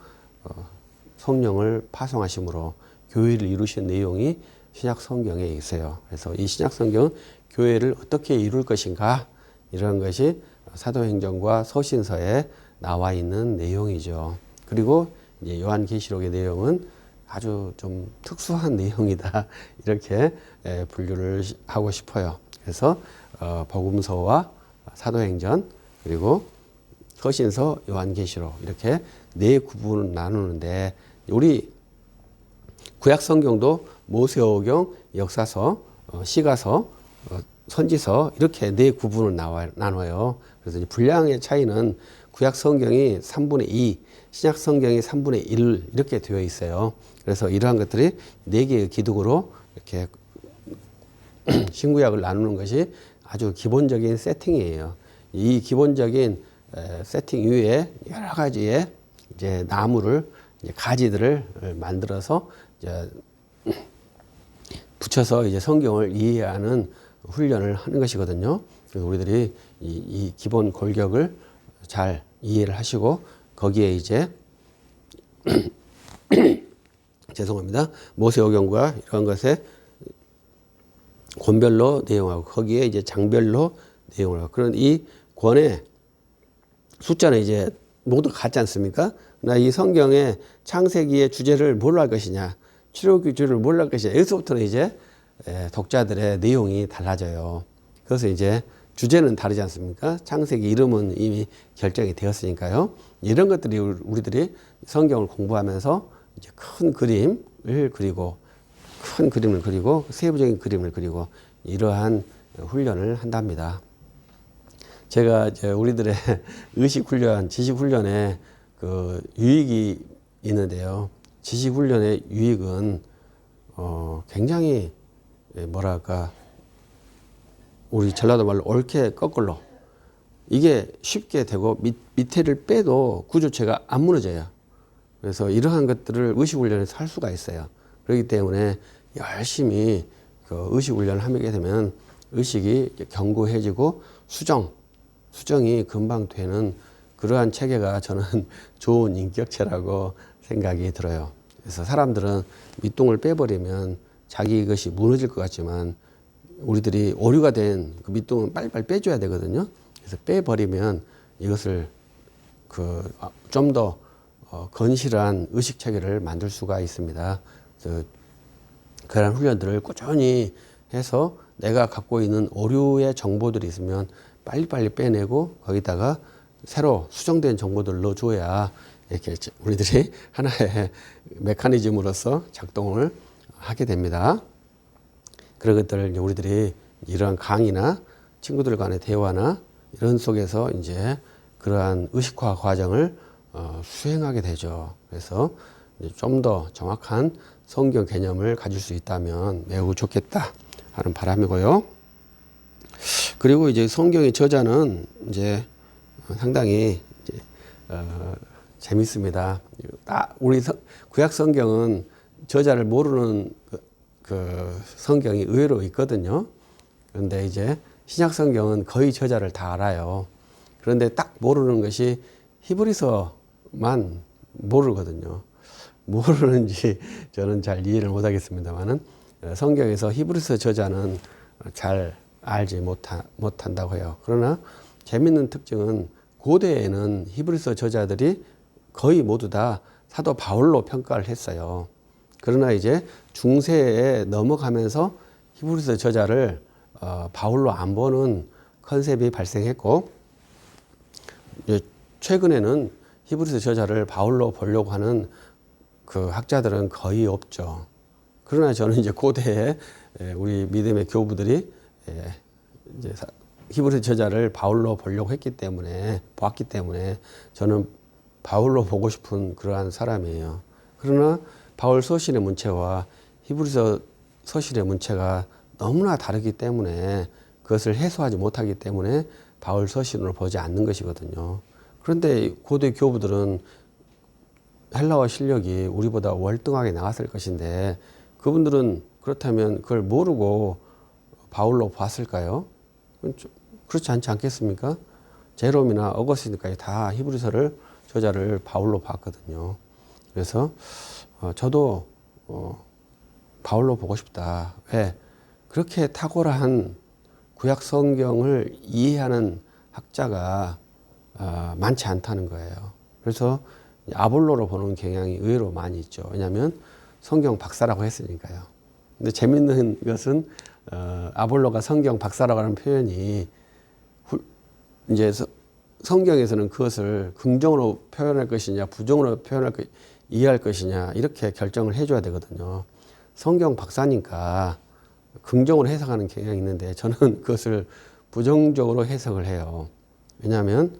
성령을 파송하심으로 교회를 이루신 내용이 신약 성경에 있어요. 그래서 이 신약 성경은 교회를 어떻게 이룰 것인가 이런 것이 사도행전과 서신서에 나와 있는 내용이죠. 그리고 이제 요한계시록의 내용은 아주 좀 특수한 내용이다 이렇게 분류를 하고 싶어요. 그래서 복음서와 사도행전 그리고 서신서, 요한계시록 이렇게 네 구분을 나누는데 우리 구약 성경도 모세오경, 역사서, 시가서, 선지서 이렇게 네 구분을 나눠요. 그래서 분량의 차이는 구약 성경이 3분의 2, 신약 성경이 3분의 1 이렇게 되어 있어요. 그래서 이러한 것들이 네 개의 기둥으로 이렇게 신구약을 나누는 것이 아주 기본적인 세팅이에요. 이 기본적인 세팅 위에 여러 가지의 이제 나무를 이제 가지들을 만들어서 이제 붙여서 이제 성경을 이해하는 훈련을 하는 것이거든요. 그래서 우리들이 이 기본 골격을 잘 이해를 하시고 거기에 이제 죄송합니다. 모세오경과 이런 것에 권별로 내용하고 거기에 이제 장별로 내용을 하고 그런 이 권의 숫자는 이제 모두 같지 않습니까? 나 이 성경의 창세기의 주제를 뭘로 할 것이냐, 출애굽기 주제를 뭘로 할 것이냐. 여기서부터는 이제 독자들의 내용이 달라져요. 그래서 이제 주제는 다르지 않습니까? 창세기 이름은 이미 결정이 되었으니까요. 이런 것들이 우리들이 성경을 공부하면서 이제 큰 그림을 그리고 세부적인 그림을 그리고 이러한 훈련을 한답니다. 제가 이제 우리들의 의식 훈련, 지식 훈련에 그 유익이 있는데요. 지식 훈련의 유익은 굉장히 뭐랄까 우리 전라도 말로 옳게 거꾸로 이게 쉽게 되고 밑에를 빼도 구조체가 안 무너져요. 그래서 이러한 것들을 의식훈련에서 할 수가 있어요. 그렇기 때문에 열심히 그 의식훈련을 하게 되면 의식이 견고해지고 수정이 금방 되는 그러한 체계가 저는 좋은 인격체라고 생각이 들어요. 그래서 사람들은 밑동을 빼버리면 자기 것이 무너질 것 같지만 우리들이 오류가 된 그 밑동은 빨리빨리 빼줘야 되거든요. 그래서 빼버리면 이것을 좀 더 건실한 의식 체계를 만들 수가 있습니다. 그런 훈련들을 꾸준히 해서 내가 갖고 있는 오류의 정보들이 있으면 빨리빨리 빼내고 거기다가 새로 수정된 정보들을 넣어줘야 이렇게 우리들이 하나의 메커니즘으로서 작동을 하게 됩니다. 그런 것들을 이제 우리들이 이러한 강의나 친구들 간의 대화나 이런 속에서 이제 그러한 의식화 과정을 수행하게 되죠. 그래서 좀 더 정확한 성경 개념을 가질 수 있다면 매우 좋겠다 하는 바람이고요. 그리고 이제 성경의 저자는 이제 상당히 이제 재밌습니다. 우리 구약 성경은 저자를 모르는 그 성경이 의외로 있거든요. 그런데 이제 신약 성경은 거의 저자를 다 알아요. 그런데 딱 모르는 것이 히브리서만 모르거든요. 모르는지 저는 잘 이해를 못 하겠습니다만은 성경에서 히브리서 저자는 잘 알지 못한다고 해요. 그러나 재밌는 특징은 고대에는 히브리서 저자들이 거의 모두 다 사도 바울로 평가를 했어요. 그러나 이제 중세에 넘어가면서 히브리서 저자를 바울로 안 보는 컨셉이 발생했고 최근에는 히브리서 저자를 바울로 보려고 하는 그 학자들은 거의 없죠. 그러나 저는 이제 고대에 우리 믿음의 교부들이 이제 히브리서 저자를 바울로 보려고 보았기 때문에 저는 바울로 보고 싶은 그러한 사람이에요. 그러나 바울 서신의 문체와 히브리서 서신의 문체가 너무나 다르기 때문에 그것을 해소하지 못하기 때문에 바울 서신으로 보지 않는 것이거든요. 그런데 고대 교부들은 헬라어 실력이 우리보다 월등하게 나갔을 것인데 그분들은 그렇다면 그걸 모르고 바울로 봤을까요? 그렇지 않지 않겠습니까? 제롬이나 어거스틴까지 다 히브리서를 저자를 바울로 봤거든요. 그래서 저도 바울로 보고 싶다. 왜? 그렇게 탁월한 구약 성경을 이해하는 학자가 많지 않다는 거예요. 그래서 아볼로로 보는 경향이 의외로 많이 있죠. 왜냐하면 성경 박사라고 했으니까요. 근데 재밌는 것은 아볼로가 성경 박사라고 하는 표현이 이제 성경에서는 그것을 긍정으로 표현할 것이냐 부정으로 이해할 것이냐 이렇게 결정을 해줘야 되거든요. 성경 박사니까 긍정으로 해석하는 경향이 있는데 저는 그것을 부정적으로 해석을 해요. 왜냐하면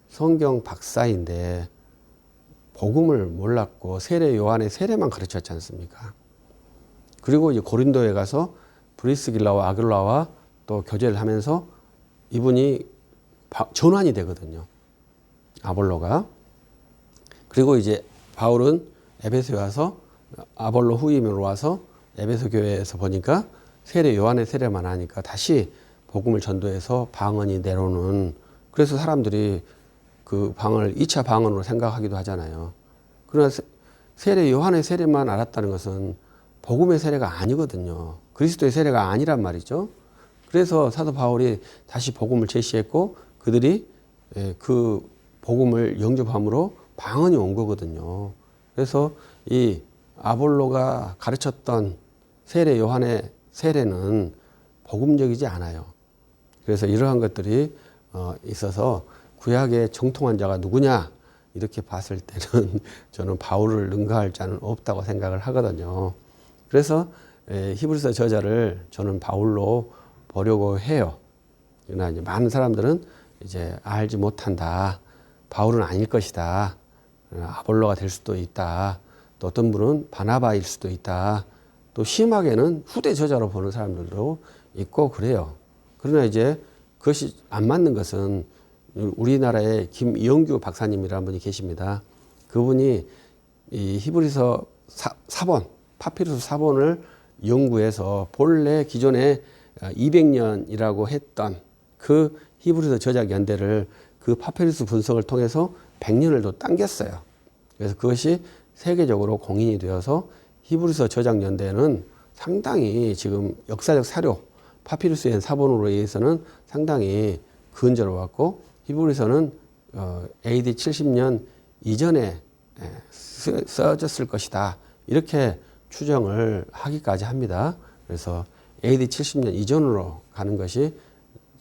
성경 박사인데 복음을 몰랐고 세례 요한의 세례만 가르쳤지 않습니까? 그리고 이제 고린도에 가서 브리스길라와 아굴라와 또 교제를 하면서 이분이 전환이 되거든요. 아볼로가. 그리고 이제 바울은 에베소에 와서 아볼로 후임으로 와서 에베소 교회에서 보니까 세례 요한의 세례만 하니까 다시 복음을 전도해서 방언이 내려오는, 그래서 사람들이 그 방언을 2차 방언으로 생각하기도 하잖아요. 그러나 세례 요한의 세례만 알았다는 것은 복음의 세례가 아니거든요. 그리스도의 세례가 아니란 말이죠. 그래서 사도 바울이 다시 복음을 제시했고 그들이 그 복음을 영접함으로 방언이 온 거거든요. 그래서 이 아볼로가 가르쳤던 세례 요한의 세례는 복음적이지 않아요. 그래서 이러한 것들이 있어서 구약의 정통한 자가 누구냐 이렇게 봤을 때는 저는 바울을 능가할 자는 없다고 생각을 하거든요. 그래서 히브리서 저자를 저는 바울로 보려고 해요. 그러나 이제 많은 사람들은 이제 알지 못한다. 바울은 아닐 것이다. 아볼로가 될 수도 있다. 또 어떤 분은 바나바일 수도 있다. 또 심하게는 후대 저자로 보는 사람들도 있고 그래요. 그러나 이제 그것이 안 맞는 것은 우리나라에 김영규 박사님이라는 분이 계십니다. 그분이 이 히브리서 사본, 파피루스 사본을 연구해서 본래 기존에 200년이라고 했던 그 히브리서 저작 연대를 그 파피루스 분석을 통해서 100년을 더 당겼어요. 그래서 그것이 세계적으로 공인이 되어서 히브리서 저작 연대는 상당히 지금 역사적 사료, 파피루스엔 사본으로 의해서는 상당히 근저로웠고, 히브리서는 AD 70년 이전에 써졌을 것이다, 이렇게 추정을 하기까지 합니다. 그래서 AD 70년 이전으로 가는 것이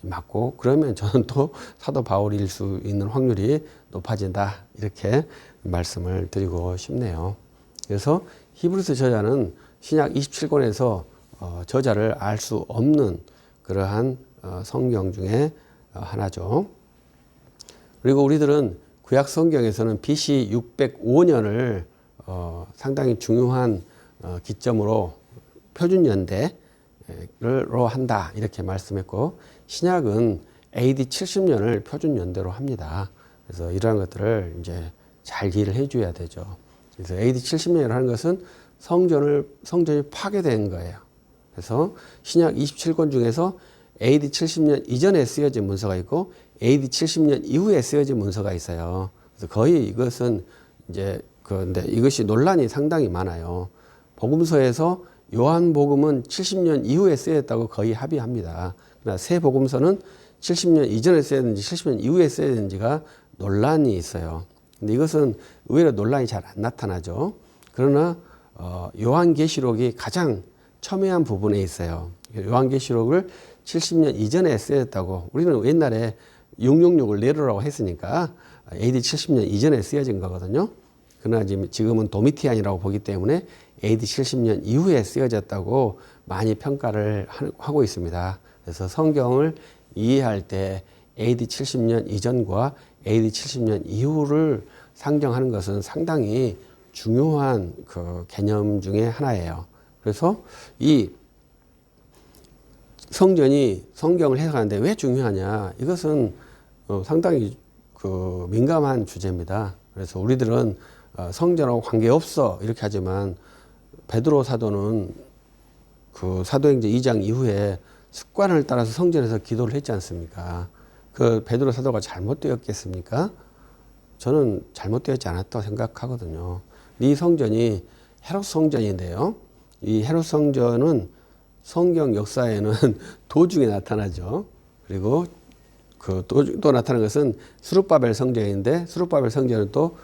맞고, 그러면 저는 또 사도 바울일 수 있는 확률이 높아진다, 이렇게 말씀을 드리고 싶네요. 그래서 히브리서 저자는 신약 27권에서 저자를 알 수 없는 그러한 성경 중에 하나죠. 그리고 우리들은 구약 성경에서는 BC 605년을 상당히 중요한 기점으로 표준 연대로 한다, 이렇게 말씀했고, 신약은 AD 70년을 표준 연대로 합니다. 그래서 이러한 것들을 이제 잘 이해를 해줘야 되죠. 그래서 AD 70년이라고 하는 것은 성전이 파괴된 거예요. 그래서 신약 27권 중에서 AD 70년 이전에 쓰여진 문서가 있고 AD 70년 이후에 쓰여진 문서가 있어요. 그래서 거의 이것은 이제 근데 이것이 논란이 상당히 많아요. 복음서에서 요한복음은 70년 이후에 쓰였다고 거의 합의합니다. 그러나 새 복음서는 70년 이전에 써야 되는지 70년 이후에 써야 되는지가 논란이 있어요. 근데 이것은 의외로 논란이 잘 안 나타나죠. 그러나 요한계시록이 가장 첨예한 부분에 있어요. 요한계시록을 70년 이전에 쓰였다고, 우리는 옛날에 666을 내로라고 했으니까 AD 70년 이전에 쓰여진 거거든요. 그러나 지금은 도미티안이라고 보기 때문에 AD 70년 이후에 쓰여졌다고 많이 평가를 하고 있습니다. 그래서 성경을 이해할 때 AD 70년 이전과 AD 70년 이후를 상정하는 것은 상당히 중요한 그 개념 중에 하나예요. 그래서 이 성전이 성경을 해석하는데 왜 중요하냐? 이것은 상당히 그 민감한 주제입니다. 그래서 우리들은 성전하고 관계없어 이렇게 하지만, 베드로 사도는 그 사도행전 2장 이후에 습관을 따라서 성전에서 기도를 했지 않습니까? 그 베드로 사도가 잘못되었겠습니까? 저는 잘못되었지 않았다고 생각하거든요. 이 성전이 헤롯 성전인데요. 이 헤롯 성전은 성경 역사에는 도중에 나타나죠. 그리고 그 또 나타나는 것은 스룹바벨 성전인데, 스룹바벨 성전은 또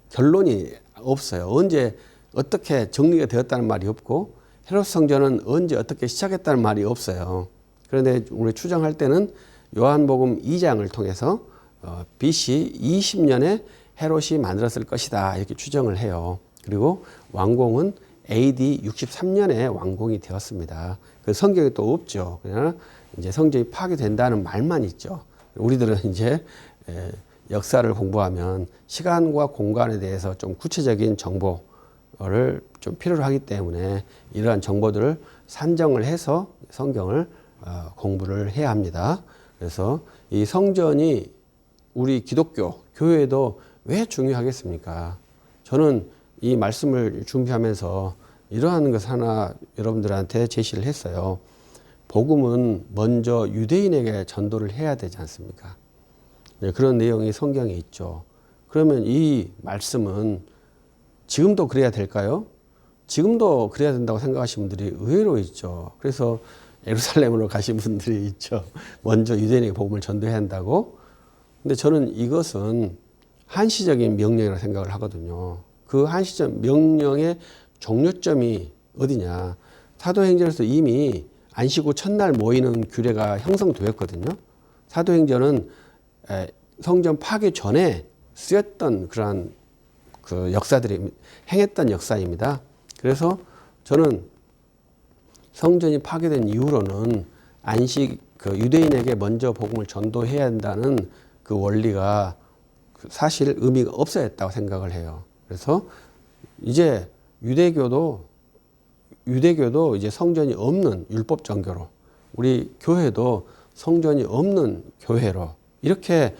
결론이 없어요. 언제 어떻게 정리가 되었다는 말이 없고, 헤롯 성전은 언제 어떻게 시작했다는 말이 없어요. 그런데 우리 추정할 때는 요한복음 2장을 통해서 BC 20년에 헤롯이 만들었을 것이다, 이렇게 추정을 해요. 그리고 완공은 AD 63년에 완공이 되었습니다. 그 성경에 또 없죠. 그냥 이제 성전이 파괴된다는 말만 있죠. 우리들은 이제 역사를 공부하면 시간과 공간에 대해서 좀 구체적인 정보를 좀 필요로 하기 때문에 이러한 정보들을 산정을 해서 성경을 공부를 해야 합니다. 그래서 이 성전이 우리 기독교 교회에도 왜 중요하겠습니까? 저는 이 말씀을 준비하면서 이러한 것 하나 여러분들한테 제시를 했어요. 복음은 먼저 유대인에게 전도를 해야 되지 않습니까? 그런 내용이 성경에 있죠. 그러면 이 말씀은 지금도 그래야 될까요? 지금도 그래야 된다고 생각하시는 분들이 의외로 있죠. 그래서 예루살렘으로 가신 분들이 있죠. 먼저 유대인에게 복음을 전도해야 한다고. 근데 저는 이것은 한시적인 명령이라고 생각을 하거든요. 그 한시적 명령의 종료점이 어디냐? 사도행전에서 이미 안식 후 첫날 모이는 규례가 형성되었거든요. 사도행전은 성전 파괴 전에 쓰였던 그러한 그 역사들이 행했던 역사입니다. 그래서 저는 성전이 파괴된 이후로는 안식 그 유대인에게 먼저 복음을 전도해야 한다는 그 원리가 사실 의미가 없어졌다고 생각을 해요. 그래서 이제 유대교도 이제 성전이 없는 율법 종교로, 우리 교회도 성전이 없는 교회로 이렇게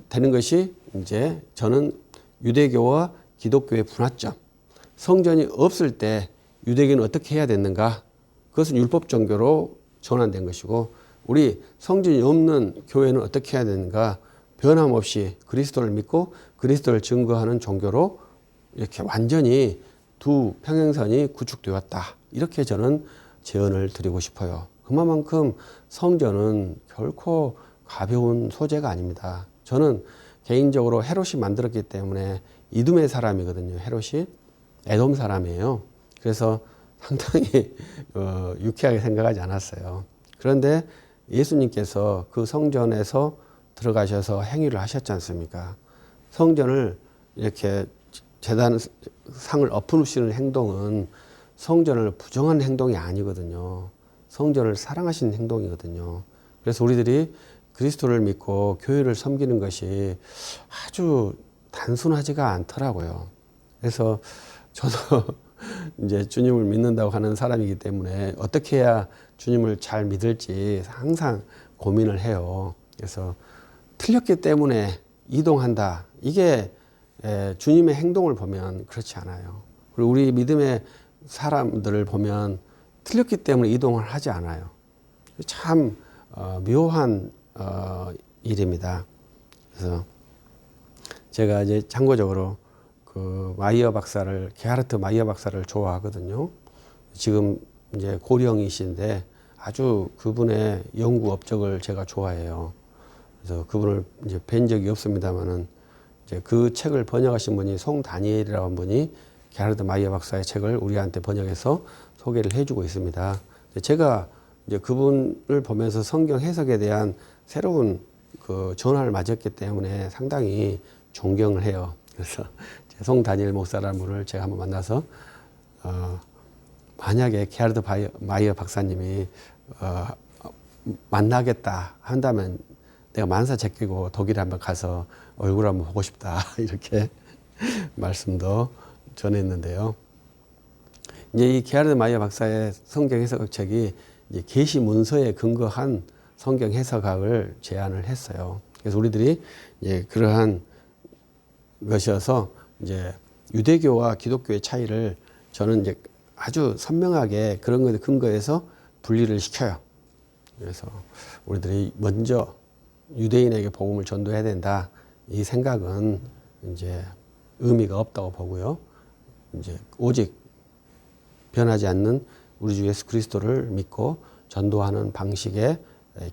되는 것이 이제 저는 유대교와 기독교의 분화점. 성전이 없을 때 유대교는 어떻게 해야 됐는가? 그것은 율법 종교로 전환된 것이고 우리 성전이 없는 교회는 어떻게 해야 되는가? 변함없이 그리스도를 믿고 그리스도를 증거하는 종교로 이렇게 완전히 두 평행선이 구축되었다. 이렇게 저는 제언을 드리고 싶어요. 그만큼 성전은 결코 가벼운 소재가 아닙니다. 저는 개인적으로 헤롯이 만들었기 때문에 이둠의 사람이거든요. 헤롯이 에돔 사람이에요. 그래서 상당히 유쾌하게 생각하지 않았어요. 그런데 예수님께서 그 성전에서 들어가셔서 행위를 하셨지 않습니까? 성전을 이렇게 제단 상을 엎으시는 행동은 성전을 부정한 행동이 아니거든요. 성전을 사랑하시는 행동이거든요. 그래서 우리들이 그리스도를 믿고 교회를 섬기는 것이 아주 단순하지가 않더라고요. 그래서 저도 이제 주님을 믿는다고 하는 사람이기 때문에 어떻게 해야 주님을 잘 믿을지 항상 고민을 해요. 그래서 틀렸기 때문에 이동한다. 이게 주님의 행동을 보면 그렇지 않아요. 그리고 우리 믿음의 사람들을 보면 틀렸기 때문에 이동을 하지 않아요. 참 묘한 일입니다. 그래서 제가 이제 참고적으로 그 마이어 박사를 게하르트 마이어 박사를 좋아하거든요. 지금 이제 고령이신데 아주 그분의 연구 업적을 제가 좋아해요. 그래서 그분을 이제 뵌 적이 없습니다만은 이제 그 책을 번역하신 분이 송다니엘이라는 분이 게하르트 마이어 박사의 책을 우리한테 번역해서 소개를 해주고 있습니다. 제가 이제 그분을 보면서 성경 해석에 대한 새로운 그 전화를 맞았기 때문에 상당히 존경을 해요. 그래서 송다니엘 목사라는 분을 제가 한번 만나서 만약에 게하르트 마이어 박사님이 만나겠다 한다면 내가 만사 제끼고 독일에 한번 가서 얼굴 한번 보고 싶다 이렇게 말씀도 전했는데요. 이제 이 게하르트 마이어 박사의 성경 해석책이 이제 계시 문서에 근거한 성경 해석학을 제안을 했어요. 그래서 우리들이 이제 그러한 것이어서 이제 유대교와 기독교의 차이를 저는 이제 아주 선명하게 그런 것에 근거해서 분리를 시켜요. 그래서 우리들이 먼저 유대인에게 복음을 전도해야 된다. 이 생각은 이제 의미가 없다고 보고요. 이제 오직 변하지 않는 우리 주 예수 그리스도를 믿고 전도하는 방식의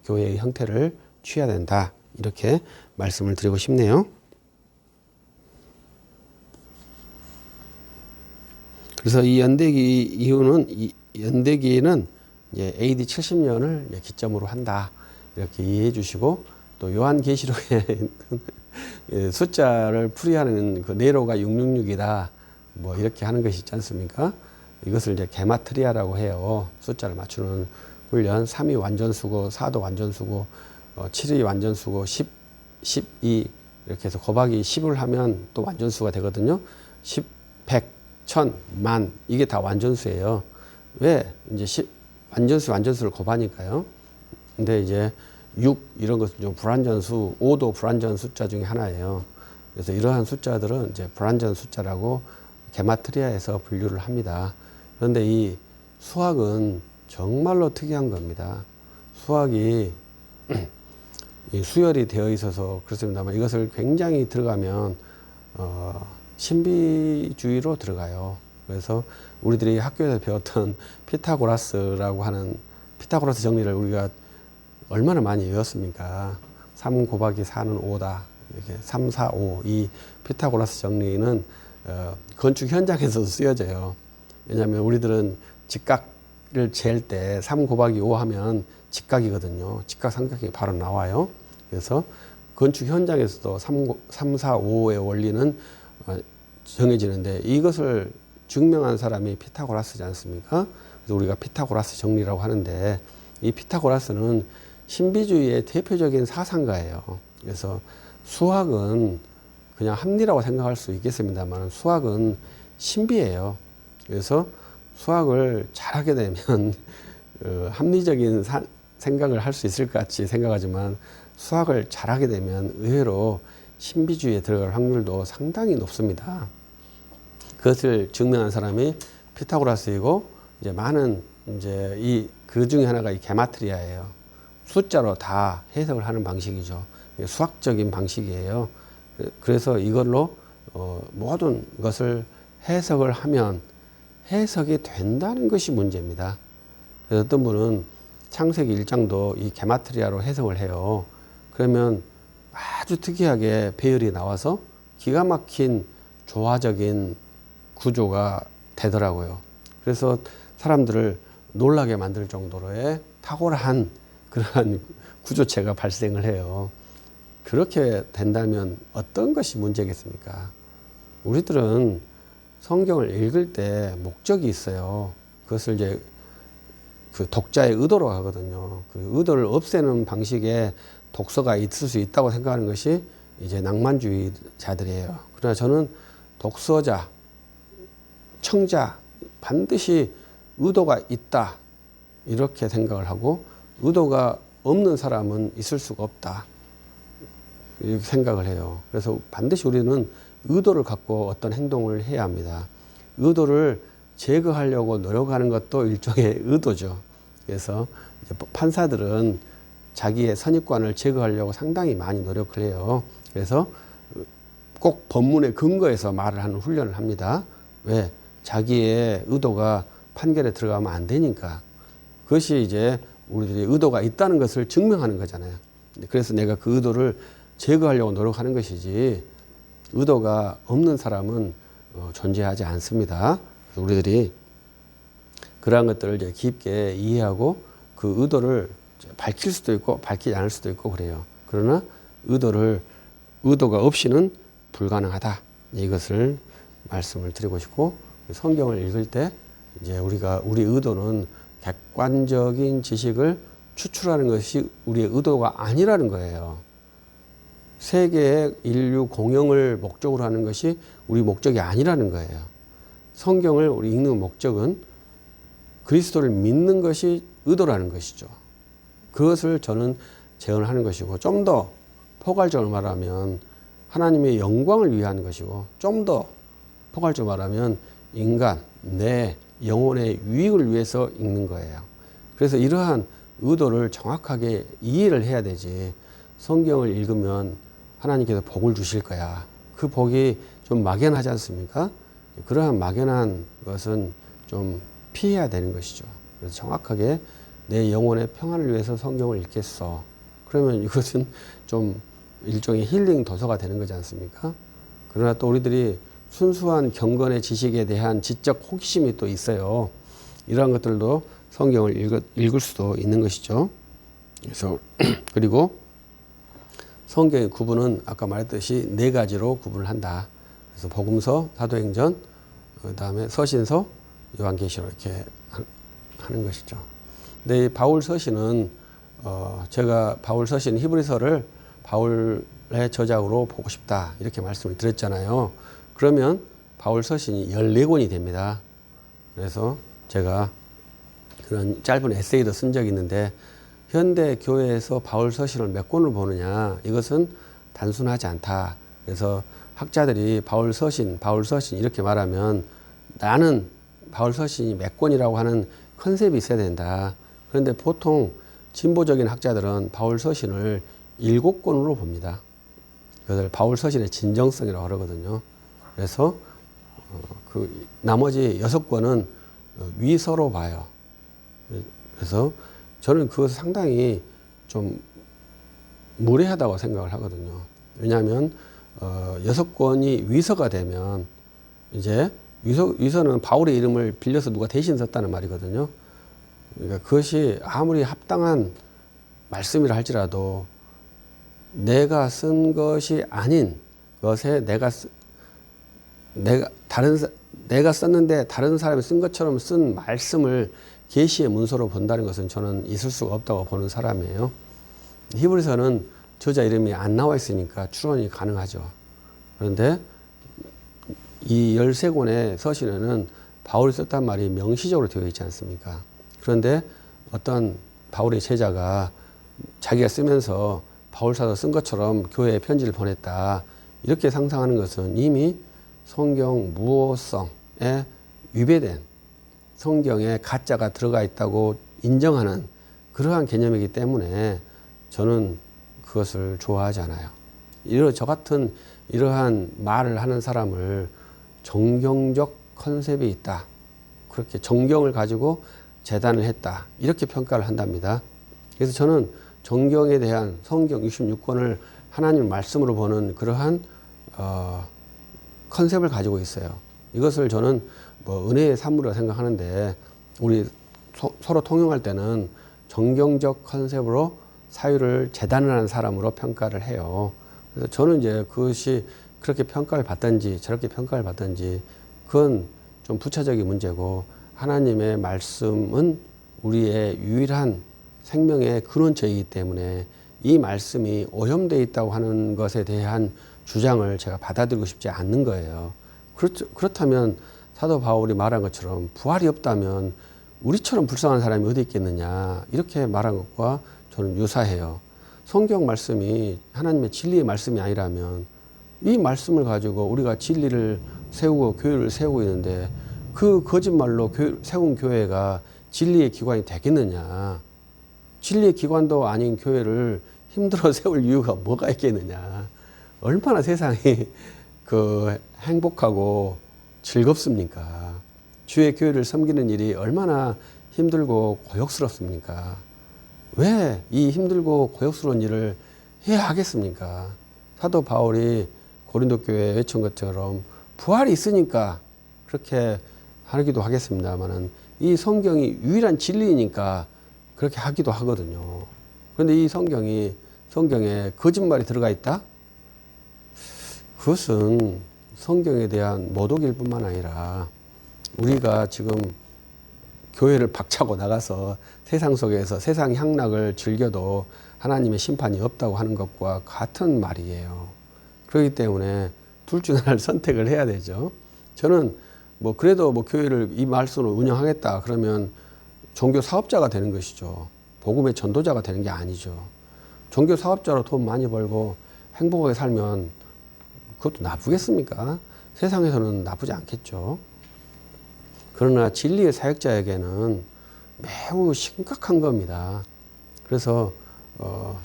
교회의 형태를 취해야 된다. 이렇게 말씀을 드리고 싶네요. 그래서 이 연대기 이후는 이 연대기는 이제 AD 70년을 기점으로 한다. 이렇게 이해해 주시고 또 요한계시록에 숫자를 풀이하는 그 네로가 666이다. 뭐 이렇게 하는 것이 있지 않습니까? 이것을 이제 게마트리아라고 해요. 숫자를 맞추는 훈련. 3이 완전수고, 4도 완전수고, 7이 완전수고, 10, 12 이렇게 해서 곱하기 10을 하면 또 완전수가 되거든요. 10, 100, 1000, 만 이게 다 완전수예요. 왜? 이제 완전수를 곱하니까요. 근데 이제 6 이런 것은 좀 불완전수, 5도 불완전 숫자 중에 하나예요. 그래서 이러한 숫자들은 이제 불완전 숫자라고 게마트리아에서 분류를 합니다. 그런데 이 수학은 정말로 특이한 겁니다. 수학이 수열이 되어 있어서 그렇습니다만 이것을 굉장히 들어가면 신비주의로 들어가요. 그래서 우리들이 학교에서 배웠던 피타고라스라고 하는 피타고라스 정리를 우리가 얼마나 많이 외웠습니까? 3 곱하기 4는 5다. 이렇게 3, 4, 5. 이 피타고라스 정리는 건축 현장에서도 쓰여져요. 왜냐하면 우리들은 직각을 잴 때 3 곱하기 5 하면 직각이거든요. 직각 삼각형이 바로 나와요. 그래서 건축 현장에서도 3, 4, 5의 원리는 정해지는데 이것을 증명한 사람이 피타고라스지 않습니까? 그래서 우리가 피타고라스 정리라고 하는데 이 피타고라스는 신비주의의 대표적인 사상가예요. 그래서 수학은 그냥 합리라고 생각할 수 있겠습니다만 수학은 신비예요. 그래서 수학을 잘하게 되면 합리적인 생각을 할 수 있을 것 같이 생각하지만 수학을 잘하게 되면 의외로 신비주의에 들어갈 확률도 상당히 높습니다. 그것을 증명한 사람이 피타고라스이고 이제 많은 이제 그 중에 하나가 이 게마트리아예요. 숫자로 다 해석을 하는 방식이죠. 수학적인 방식이에요. 그래서 이걸로 모든 것을 해석을 하면 해석이 된다는 것이 문제입니다. 그래서 어떤 분은 창세기 1장도 이 게마트리아로 해석을 해요. 그러면 아주 특이하게 배열이 나와서 기가 막힌 조화적인 구조가 되더라고요. 그래서 사람들을 놀라게 만들 정도로의 탁월한 그러한 구조체가 발생을 해요. 그렇게 된다면 어떤 것이 문제겠습니까? 우리들은 성경을 읽을 때 목적이 있어요. 그것을 이제 그 독자의 의도로 하거든요. 그 의도를 없애는 방식의 독서가 있을 수 있다고 생각하는 것이 이제 낭만주의자들이에요. 그러나 저는 독서자, 청자 반드시 의도가 있다 이렇게 생각을 하고 의도가 없는 사람은 있을 수가 없다 이렇게 생각을 해요. 그래서 반드시 우리는 의도를 갖고 어떤 행동을 해야 합니다. 의도를 제거하려고 노력하는 것도 일종의 의도죠. 그래서 판사들은 자기의 선입관을 제거하려고 상당히 많이 노력을 해요. 그래서 꼭 법문에 근거해서 말을 하는 훈련을 합니다. 왜? 자기의 의도가 판결에 들어가면 안 되니까. 그것이 이제 우리들이 의도가 있다는 것을 증명하는 거잖아요. 그래서 내가 그 의도를 제거하려고 노력하는 것이지 의도가 없는 사람은 존재하지 않습니다. 그래서 우리들이 그러한 것들을 이제 깊게 이해하고 그 의도를 밝힐 수도 있고 밝히지 않을 수도 있고 그래요. 그러나 의도가 없이는 불가능하다. 이것을 말씀을 드리고 싶고 성경을 읽을 때 이제 우리 의도는 객관적인 지식을 추출하는 것이 우리의 의도가 아니라는 거예요. 세계의 인류 공영을 목적으로 하는 것이 우리 목적이 아니라는 거예요. 성경을 우리 읽는 목적은 그리스도를 믿는 것이 의도라는 것이죠. 그것을 저는 제언하는 것이고 좀 더 포괄적으로 말하면 하나님의 영광을 위한 것이고 좀 더 포괄적으로 말하면 인간, 내 영혼의 유익을 위해서 읽는 거예요. 그래서 이러한 의도를 정확하게 이해를 해야 되지 성경을 읽으면 하나님께서 복을 주실 거야. 그 복이 좀 막연하지 않습니까? 그러한 막연한 것은 좀 피해야 되는 것이죠. 그래서 정확하게 내 영혼의 평안을 위해서 성경을 읽겠어. 그러면 이것은 좀 일종의 힐링 도서가 되는 거지 않습니까? 그러나 또 우리들이 순수한 경건의 지식에 대한 지적 호기심이 또 있어요. 이러한 것들도 성경을 읽을 수도 있는 것이죠. 그래서 그리고 성경의 구분은 아까 말했듯이 4가지로 구분을 한다. 그래서 복음서, 사도행전, 그다음에 서신서, 요한계시록 이렇게 하는 것이죠. 근데 이 바울 서신은 제가 바울 서신 히브리서를 바울의 저작으로 보고 싶다 이렇게 말씀을 드렸잖아요. 그러면 바울 서신이 14권이 됩니다. 그래서 제가 그런 짧은 에세이도 쓴 적이 있는데 현대 교회에서 바울 서신을 몇 권을 보느냐 이것은 단순하지 않다. 그래서 학자들이 바울 서신 이렇게 말하면 나는 바울 서신이 몇 권이라고 하는 컨셉이 있어야 된다. 그런데 보통 진보적인 학자들은 바울 서신을 7권으로 봅니다. 그것을 바울 서신의 진정성이라고 그러거든요. 그래서 그 나머지 6권은 위서로 봐요. 그래서 저는 그것을 상당히 좀 무례하다고 생각을 하거든요. 왜냐하면 6권이 위서가 되면 이제 위서는 바울의 이름을 빌려서 누가 대신 썼다는 말이거든요. 그러니까 그것이 아무리 합당한 말씀이라 할지라도 내가 쓴 것이 아닌 것에 내가 썼는데 다른 사람이 쓴 것처럼 쓴 말씀을 계시의 문서로 본다는 것은 저는 있을 수가 없다고 보는 사람이에요. 히브리서는 저자 이름이 안 나와 있으니까 추론이 가능하죠. 그런데 이 13권의 서신에는 바울이 썼단 말이 명시적으로 되어 있지 않습니까? 그런데 어떤 바울의 제자가 자기가 쓰면서 바울 사도 쓴 것처럼 교회에 편지를 보냈다. 이렇게 상상하는 것은 이미 성경 무호성에 위배된 성경에 가짜가 들어가 있다고 인정하는 그러한 개념이기 때문에 저는 그것을 좋아하지 않아요. 저 같은 이러한 말을 하는 사람을 정경적 컨셉이 있다. 그렇게 정경을 가지고 재단을 했다. 이렇게 평가를 한답니다. 그래서 저는 정경에 대한 성경 66권을 하나님 말씀으로 보는 그러한 컨셉을 가지고 있어요. 이것을 저는 뭐 은혜의 산물이라고 생각하는데 우리 서로 통용할 때는 정경적 컨셉으로 사유를 재단을 하는 사람으로 평가를 해요. 그래서 저는 이제 그것이 그렇게 평가를 받든지 저렇게 평가를 받든지 그건 좀 부차적인 문제고 하나님의 말씀은 우리의 유일한 생명의 근원처이기 때문에 이 말씀이 오염되어 있다고 하는 것에 대한 주장을 제가 받아들이고 싶지 않는 거예요. 그렇다면 사도 바울이 말한 것처럼 부활이 없다면 우리처럼 불쌍한 사람이 어디 있겠느냐 이렇게 말한 것과 저는 유사해요. 성경 말씀이 하나님의 진리의 말씀이 아니라면 이 말씀을 가지고 우리가 진리를 세우고 교회를 세우고 있는데 그 거짓말로 세운 교회가 진리의 기관이 되겠느냐. 진리의 기관도 아닌 교회를 힘들어 세울 이유가 뭐가 있겠느냐. 얼마나 세상이 행복하고 즐겁습니까? 주의 교회를 섬기는 일이 얼마나 힘들고 고역스럽습니까? 왜 이 힘들고 고역스러운 일을 해야 하겠습니까? 사도 바울이 고린도 교회에 외친 것처럼 부활이 있으니까 그렇게 하기도 하겠습니다만은 이 성경이 유일한 진리니까 그렇게 하기도 하거든요. 그런데 이 성경에 거짓말이 들어가 있다? 그것은 성경에 대한 모독일 뿐만 아니라 우리가 지금 교회를 박차고 나가서 세상 속에서 세상 향락을 즐겨도 하나님의 심판이 없다고 하는 것과 같은 말이에요. 그렇기 때문에 둘 중 하나를 선택을 해야 되죠. 저는 그래도 교회를 이 말씀으로 운영하겠다 그러면 종교 사업자가 되는 것이죠. 복음의 전도자가 되는 게 아니죠. 종교 사업자로 돈 많이 벌고 행복하게 살면 그것도 나쁘겠습니까? 세상에서는 나쁘지 않겠죠. 그러나 진리의 사역자에게는 매우 심각한 겁니다. 그래서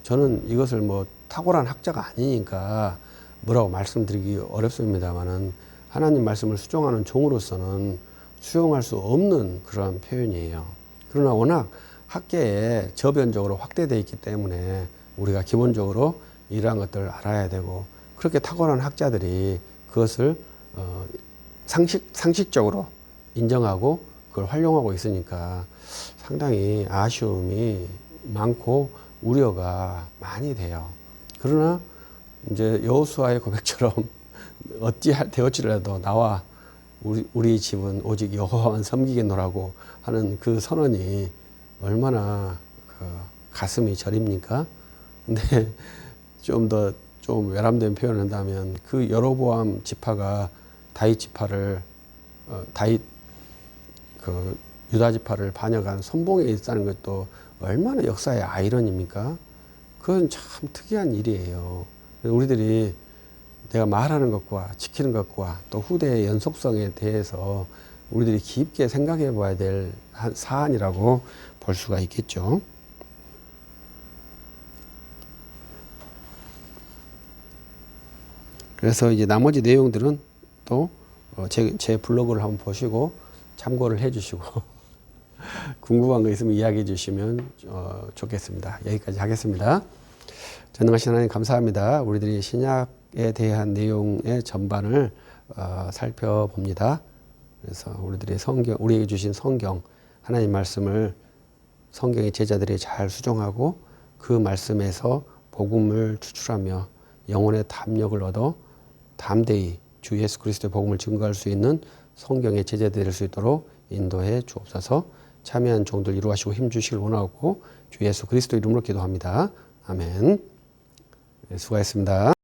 저는 이것을 탁월한 학자가 아니니까 뭐라고 말씀드리기 어렵습니다만은 하나님 말씀을 수종하는 종으로서는 수용할 수 없는 그런 표현이에요. 그러나 워낙 학계에 저변적으로 확대되어 있기 때문에 우리가 기본적으로 이러한 것들을 알아야 되고 그렇게 탁월한 학자들이 그것을 상식적으로 인정하고 그걸 활용하고 있으니까 상당히 아쉬움이 많고 우려가 많이 돼요. 그러나 이제 여호수아의 고백처럼 어찌 되었지라도 나와 우리 집은 오직 여호와만 섬기겠노라고 하는 그 선언이 얼마나 가슴이 저립니까? 근데 좀 외람된 표현을 한다면 그 여로보암 지파가 다윗 지파를 유다 지파를 반역한 선봉에 있다는 것도 얼마나 역사의 아이러니입니까? 그건 참 특이한 일이에요. 우리들이 내가 말하는 것과 지키는 것과 또 후대의 연속성에 대해서 우리들이 깊게 생각해 봐야 될 사안이라고 볼 수가 있겠죠. 그래서 이제 나머지 내용들은 또 제 블로그를 한번 보시고 참고를 해 주시고 궁금한 거 있으면 이야기해 주시면 좋겠습니다. 여기까지 하겠습니다. 전능하신 하나님 감사합니다. 우리들이 신약에 대한 내용의 전반을 살펴봅니다. 그래서 우리들이 우리에게 주신 성경, 하나님 말씀을 성경의 제자들이 잘 수종하고 그 말씀에서 복음을 추출하며 영혼의 담력을 얻어 담대히 주 예수 그리스도의 복음을 증거할 수 있는 성경의 제자들이 될 수 있도록 인도해 주옵소서. 참여한 종들 이루하시고 힘주시길 원하고 주 예수 그리스도 이름으로 기도합니다. 아멘. 네, 수고하셨습니다.